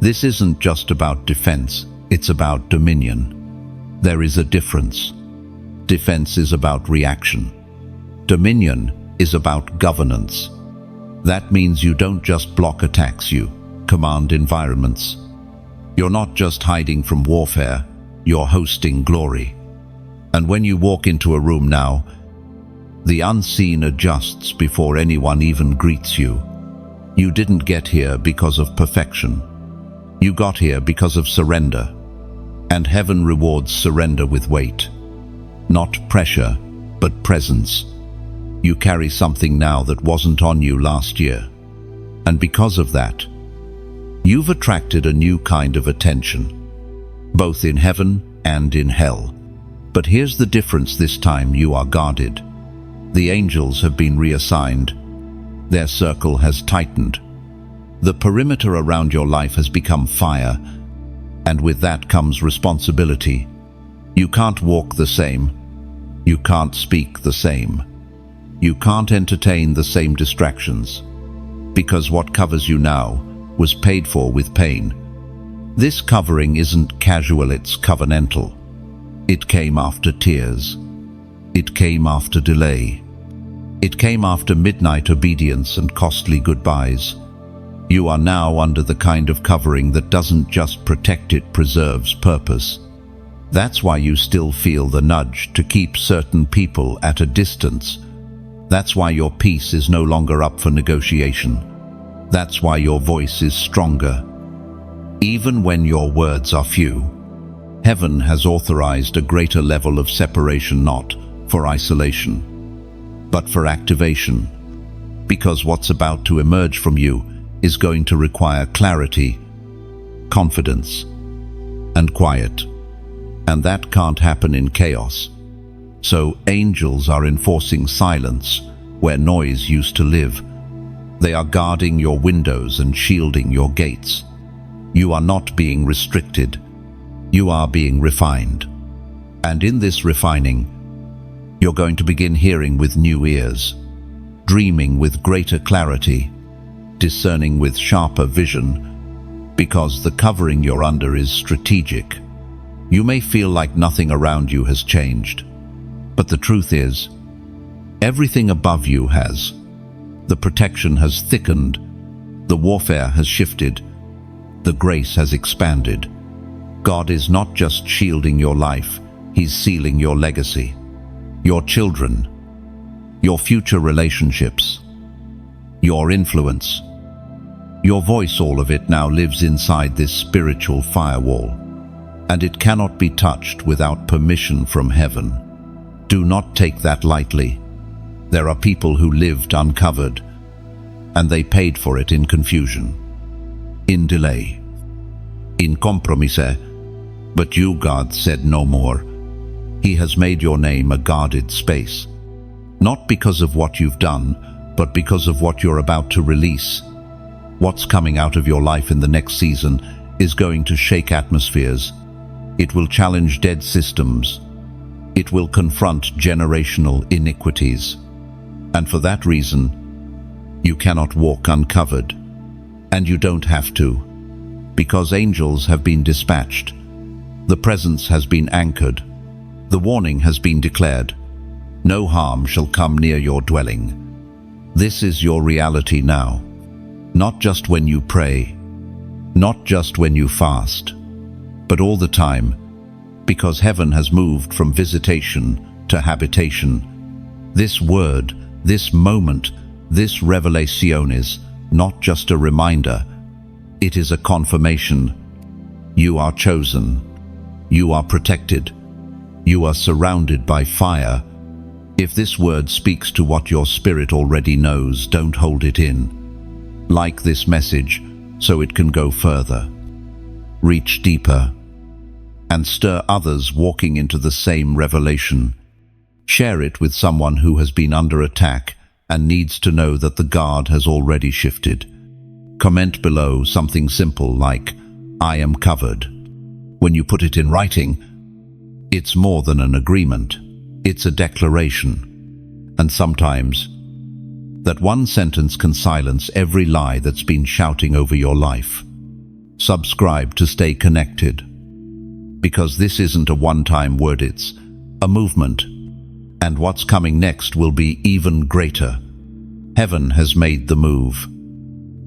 This isn't just about defense, it's about dominion. There is a difference. Defense is about reaction. Dominion is about governance. That means you don't just block attacks, you command environments. You're not just hiding from warfare, you're hosting glory. And when you walk into a room now, the unseen adjusts before anyone even greets you. You didn't get here because of perfection. You got here because of surrender. And heaven rewards surrender with weight. Not pressure, but presence. You carry something now that wasn't on you last year. And because of that, you've attracted a new kind of attention, both in heaven and in hell. But here's the difference: this time you are guarded. The angels have been reassigned. Their circle has tightened. The perimeter around your life has become fire, and with that comes responsibility. You can't walk the same. You can't speak the same. You can't entertain the same distractions, because what covers you now was paid for with pain. This covering isn't casual, it's covenantal. It came after tears. It came after delay. It came after midnight obedience and costly goodbyes. You are now under the kind of covering that doesn't just protect, it preserves purpose. That's why you still feel the nudge to keep certain people at a distance. That's why your peace is no longer up for negotiation. That's why your voice is stronger. Even when your words are few, heaven has authorized a greater level of separation, not for isolation, but for activation. Because what's about to emerge from you is going to require clarity, confidence, and quiet. And that can't happen in chaos. So angels are enforcing silence where noise used to live. They are guarding your windows and shielding your gates. You are not being restricted. You are being refined. And in this refining, you're going to begin hearing with new ears, dreaming with greater clarity, discerning with sharper vision, because the covering you're under is strategic. You may feel like nothing around you has changed, but the truth is, everything above you has. The protection has thickened, the warfare has shifted, the grace has expanded. God is not just shielding your life, He's sealing your legacy, your children, your future relationships, your influence. Your voice, all of it now lives inside this spiritual firewall, and it cannot be touched without permission from heaven. Do not take that lightly. There are people who lived uncovered, and they paid for it in confusion, in delay, in compromise. But you, God, said no more. He has made your name a guarded space, not because of what you've done, but because of what you're about to release. What's coming out of your life in the next season is going to shake atmospheres. It will challenge dead systems. It will confront generational iniquities. And for that reason, you cannot walk uncovered. And you don't have to, because angels have been dispatched. The presence has been anchored. The warning has been declared. No harm shall come near your dwelling. This is your reality now. Not just when you pray, not just when you fast, but all the time, because heaven has moved from visitation to habitation. This word, this moment, this revelation is not just a reminder, it is a confirmation. You are chosen. You are protected. You are surrounded by fire. If this word speaks to what your spirit already knows, don't hold it in. Like this message so it can go further. Reach deeper and stir others walking into the same revelation. Share it with someone who has been under attack and needs to know that the guard has already shifted. Comment below something simple like, "I am covered." When you put it in writing, it's more than an agreement. It's a declaration. And sometimes, that one sentence can silence every lie that's been shouting over your life. Subscribe to stay connected. Because this isn't a one-time word, it's a movement. And what's coming next will be even greater. Heaven has made the move.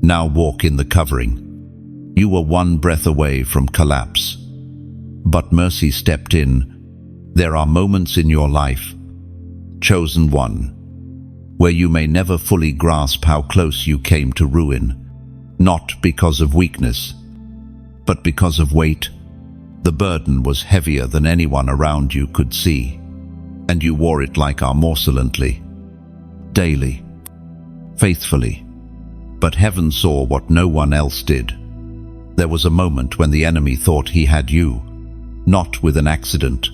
Now walk in the covering. You were one breath away from collapse, but mercy stepped in. There are moments in your life, chosen one, where you may never fully grasp how close you came to ruin, not because of weakness, but because of weight. The burden was heavier than anyone around you could see, and you wore it like amorcelently, daily, faithfully. But heaven saw what no one else did. There was a moment when the enemy thought he had you, not with an accident,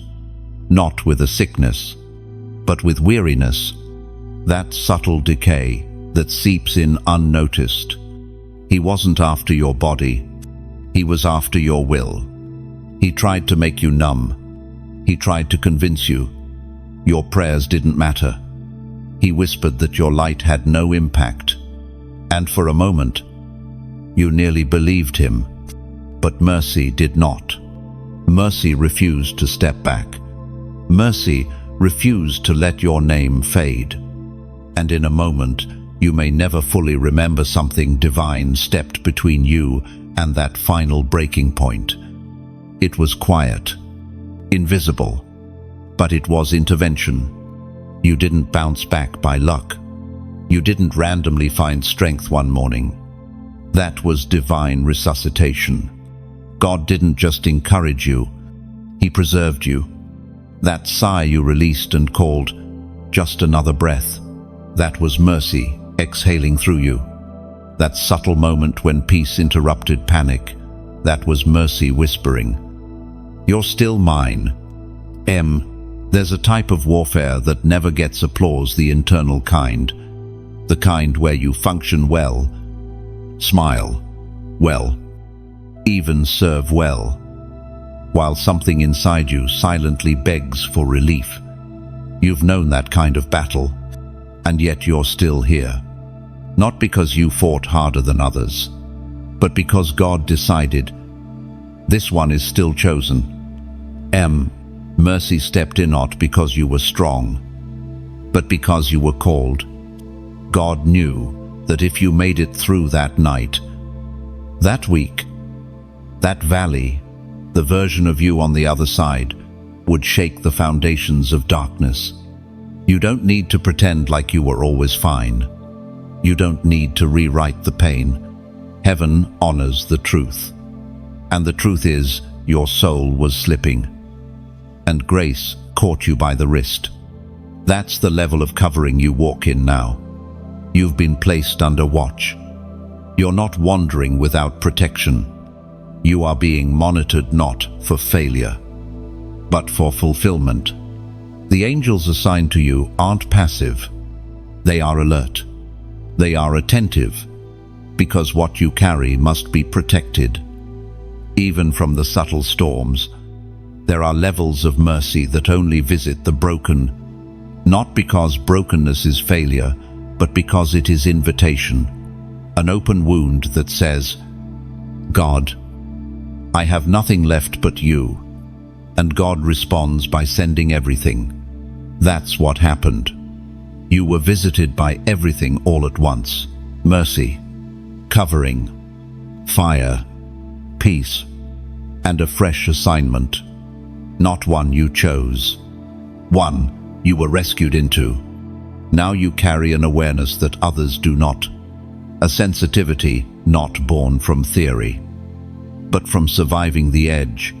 not with a sickness, but with weariness, that subtle decay that seeps in unnoticed. He wasn't after your body, he was after your will. He tried to make you numb. He tried to convince you your prayers didn't matter. He whispered that your light had no impact. And for a moment, you nearly believed him. But mercy did not. Mercy refused to step back. Mercy refused to let your name fade. And in a moment, you may never fully remember, something divine stepped between you and that final breaking point. It was quiet. invisible. But it was intervention. You didn't bounce back by luck. You didn't randomly find strength one morning. That was divine resuscitation. God didn't just encourage you, He preserved you. That sigh you released and called, just another breath, that was mercy exhaling through you. That subtle moment when peace interrupted panic, that was mercy whispering, "You're still mine." There's a type of warfare that never gets applause, the internal kind. The kind where you function well, smile well, even serve well, while something inside you silently begs for relief. You've known that kind of battle, and yet you're still here. Not because you fought harder than others, but because God decided, this one is still chosen. Mercy stepped in not because you were strong, but because you were called. God knew that if you made it through that night, that week, that valley, the version of you on the other side would shake the foundations of darkness. You don't need to pretend like you were always fine. You don't need to rewrite the pain. Heaven honors the truth. And the truth is, your soul was slipping, and grace caught you by the wrist. That's the level of covering you walk in now. You've been placed under watch. You're not wandering without protection. You are being monitored not for failure, but for fulfillment. The angels assigned to you aren't passive. They are alert. They are attentive, because what you carry must be protected. Even from the subtle storms, there are levels of mercy that only visit the broken, not because brokenness is failure, but because it is invitation, an open wound that says, "God, I have nothing left but you." And God responds by sending everything. That's what happened. You were visited by everything all at once. Mercy, covering, fire, peace, and a fresh assignment. Not one you chose. One you were rescued into. Now you carry an awareness that others do not. A sensitivity not born from theory, but from surviving the edge.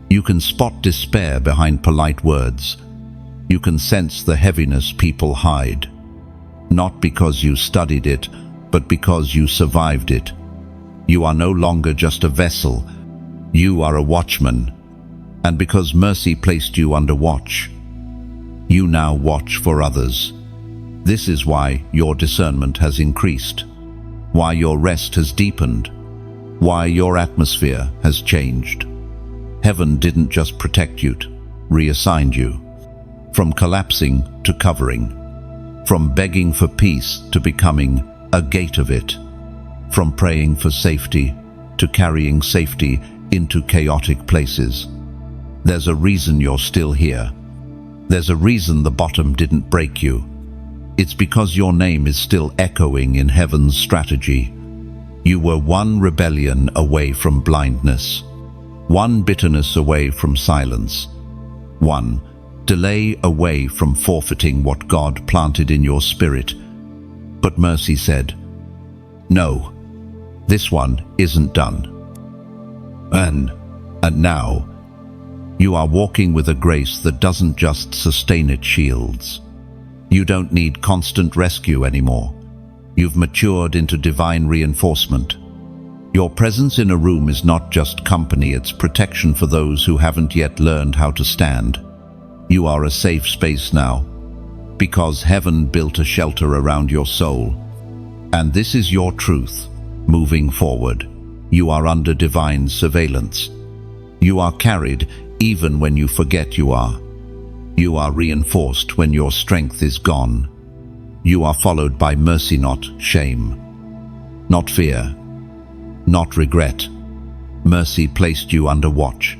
You can spot despair behind polite words. You can sense the heaviness people hide. Not because you studied it, but because you survived it. You are no longer just a vessel. You are a watchman. And because mercy placed you under watch, you now watch for others. This is why your discernment has increased, why your rest has deepened, why your atmosphere has changed. Heaven didn't just protect you, reassigned you. From collapsing to covering, from begging for peace to becoming a gate of it, from praying for safety to carrying safety into chaotic places. There's a reason you're still here. There's a reason the bottom didn't break you. It's because your name is still echoing in heaven's strategy. You were one rebellion away from blindness, one bitterness away from silence, one delay away from forfeiting what God planted in your spirit. But mercy said, "No, this one isn't done." And now, you are walking with a grace that doesn't just sustain, it shields. You don't need constant rescue anymore. You've matured into divine reinforcement. Your presence in a room is not just company, it's protection for those who haven't yet learned how to stand. You are a safe space now, because heaven built a shelter around your soul. And this is your truth. Moving forward, you are under divine surveillance. You are carried even when you forget you are. You are reinforced when your strength is gone. You are followed by mercy, not shame, not fear, not regret. Mercy placed you under watch,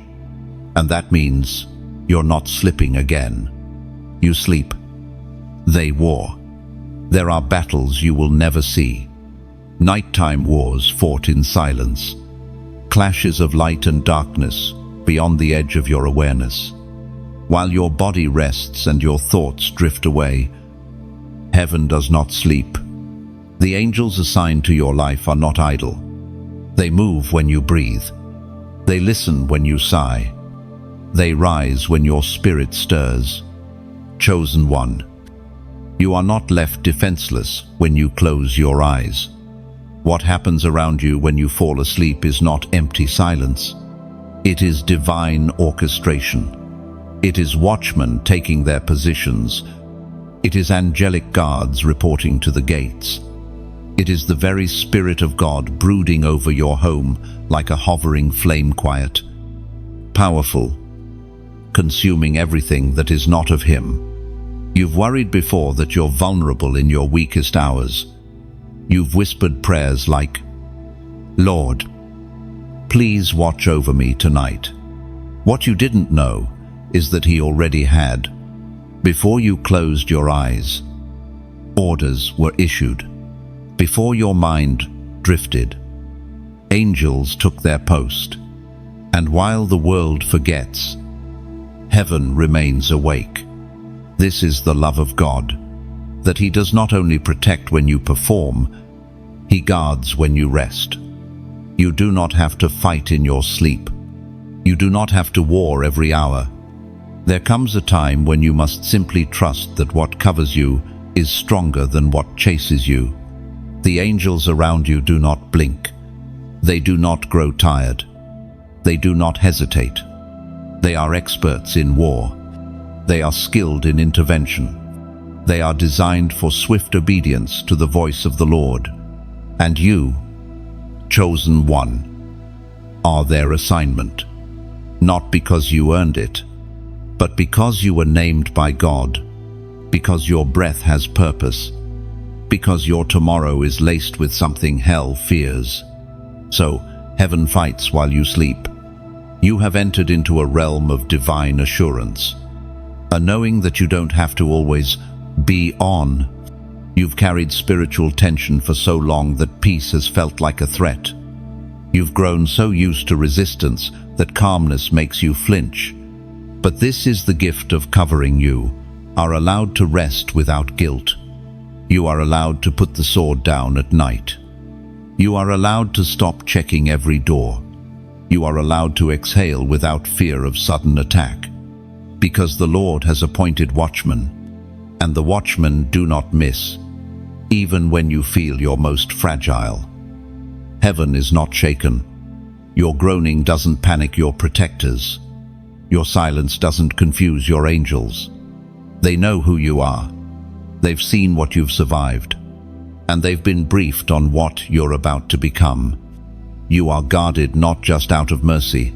and that means you're not slipping again. You sleep. They war. There are battles you will never see. Nighttime wars fought in silence. Clashes of light and darkness beyond the edge of your awareness. While your body rests and your thoughts drift away, heaven does not sleep. The angels assigned to your life are not idle. They move when you breathe. They listen when you sigh. They rise when your spirit stirs. Chosen one, you are not left defenseless when you close your eyes. What happens around you when you fall asleep is not empty silence. It is divine orchestration. It is watchmen taking their positions. It is angelic guards reporting to the gates. It is the very Spirit of God brooding over your home like a hovering flame, quiet, powerful, consuming everything that is not of Him. You've worried before that you're vulnerable in your weakest hours. You've whispered prayers like, "Lord, please watch over me tonight." What you didn't know is that He already had. Before you closed your eyes, orders were issued. Before your mind drifted, angels took their post. And while the world forgets, heaven remains awake. This is the love of God, that He does not only protect when you perform, He guards when you rest. You do not have to fight in your sleep. You do not have to war every hour. There comes a time when you must simply trust that what covers you is stronger than what chases you. The angels around you do not blink. They do not grow tired. They do not hesitate. They are experts in war. They are skilled in intervention. They are designed for swift obedience to the voice of the Lord. And you, chosen one, are their assignment. Not because you earned it, but because you were named by God, because your breath has purpose, because your tomorrow is laced with something hell fears. So, heaven fights while you sleep. You have entered into a realm of divine assurance, a knowing that you don't have to always be on. You've carried spiritual tension for so long that peace has felt like a threat. You've grown so used to resistance that calmness makes you flinch. But this is the gift of covering. You are allowed to rest without guilt. You are allowed to put the sword down at night. You are allowed to stop checking every door. You are allowed to exhale without fear of sudden attack. Because the Lord has appointed watchmen, and the watchmen do not miss, even when you feel your most fragile. Heaven is not shaken. Your groaning doesn't panic your protectors. Your silence doesn't confuse your angels. They know who you are. They've seen what you've survived, and they've been briefed on what you're about to become. You are guarded not just out of mercy,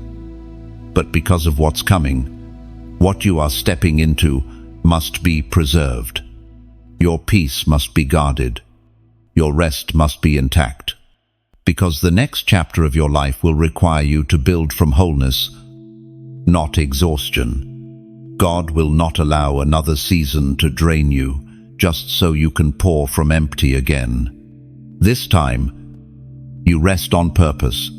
but because of what's coming. What you are stepping into must be preserved. Your peace must be guarded. Your rest must be intact. Because the next chapter of your life will require you to build from wholeness, not exhaustion. God will not allow another season to drain you just so you can pour from empty again. This time, you rest on purpose.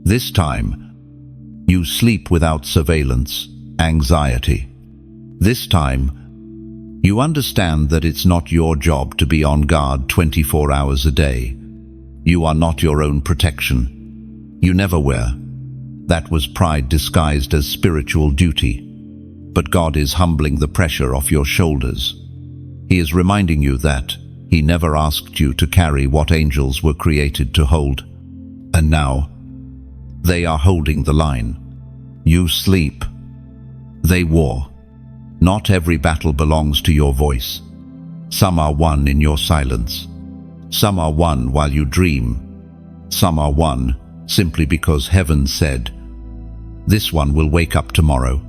This time, you sleep without surveillance, anxiety. This time, you understand that it's not your job to be on guard 24 hours a day. You are not your own protection. You never were. That was pride disguised as spiritual duty. But God is humbling the pressure off your shoulders. He is reminding you that He never asked you to carry what angels were created to hold. And now, they are holding the line. You sleep. They war. Not every battle belongs to your voice. Some are won in your silence. Some are won while you dream. Some are won simply because heaven said, "This one will wake up tomorrow."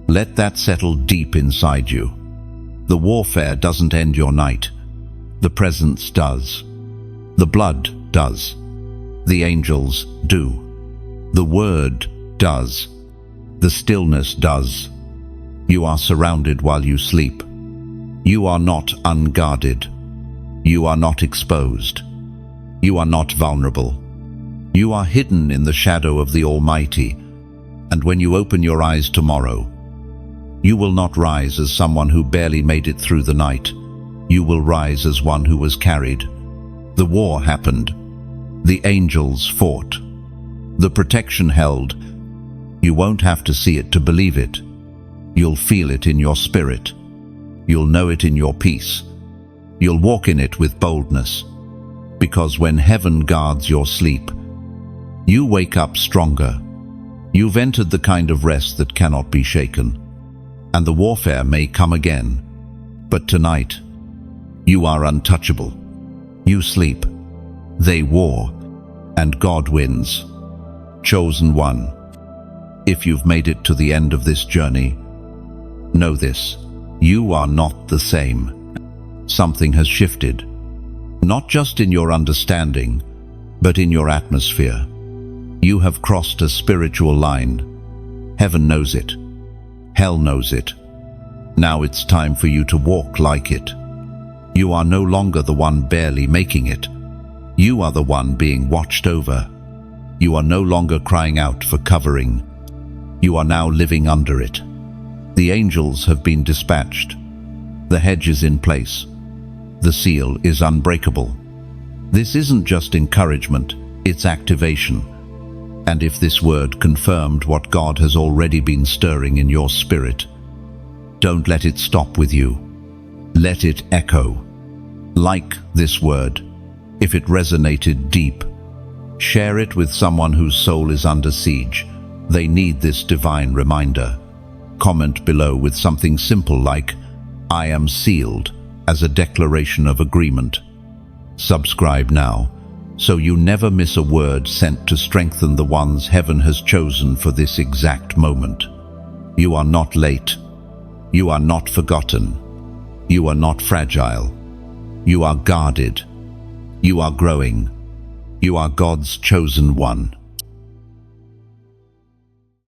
Let that settle deep inside you. The warfare doesn't end your night. The presence does. The blood does. The angels do. The word does. The stillness does. You are surrounded while you sleep. You are not unguarded. You are not exposed. You are not vulnerable. You are hidden in the shadow of the Almighty. And when you open your eyes tomorrow, You will not rise as someone who barely made it through the night. You will rise as one who was carried. The war happened. The angels fought. The protection held. You won't have to see it to believe it. You'll feel it in your spirit. You'll know it in your peace. You'll walk in it with boldness. Because when heaven guards your sleep, you wake up stronger. You've entered the kind of rest that cannot be shaken. And the warfare may come again. But tonight, you are untouchable. You sleep. They war. And God wins. Chosen one. If you've made it to the end of this journey, know this: you are not the same. Something has shifted. Not just in your understanding, but in your atmosphere. You have crossed a spiritual line. Heaven knows it. Hell knows it. Now it's time for you to walk like it. You are no longer the one barely making it. You are the one being watched over. You are no longer crying out for covering. You are now living under it. The angels have been dispatched. The hedge is in place. The seal is unbreakable. This isn't just encouragement, it's activation. And if this word confirmed what God has already been stirring in your spirit, don't let it stop with you. Let it echo. Like this word, if it resonated deep, share it with someone whose soul is under siege. They need this divine reminder. Comment below with something simple like, "I am sealed," as a declaration of agreement. Subscribe now, so you never miss a word sent to strengthen the ones heaven has chosen for this exact moment. You are not late. You are not forgotten. You are not fragile. You are guarded. You are growing. You are God's chosen one.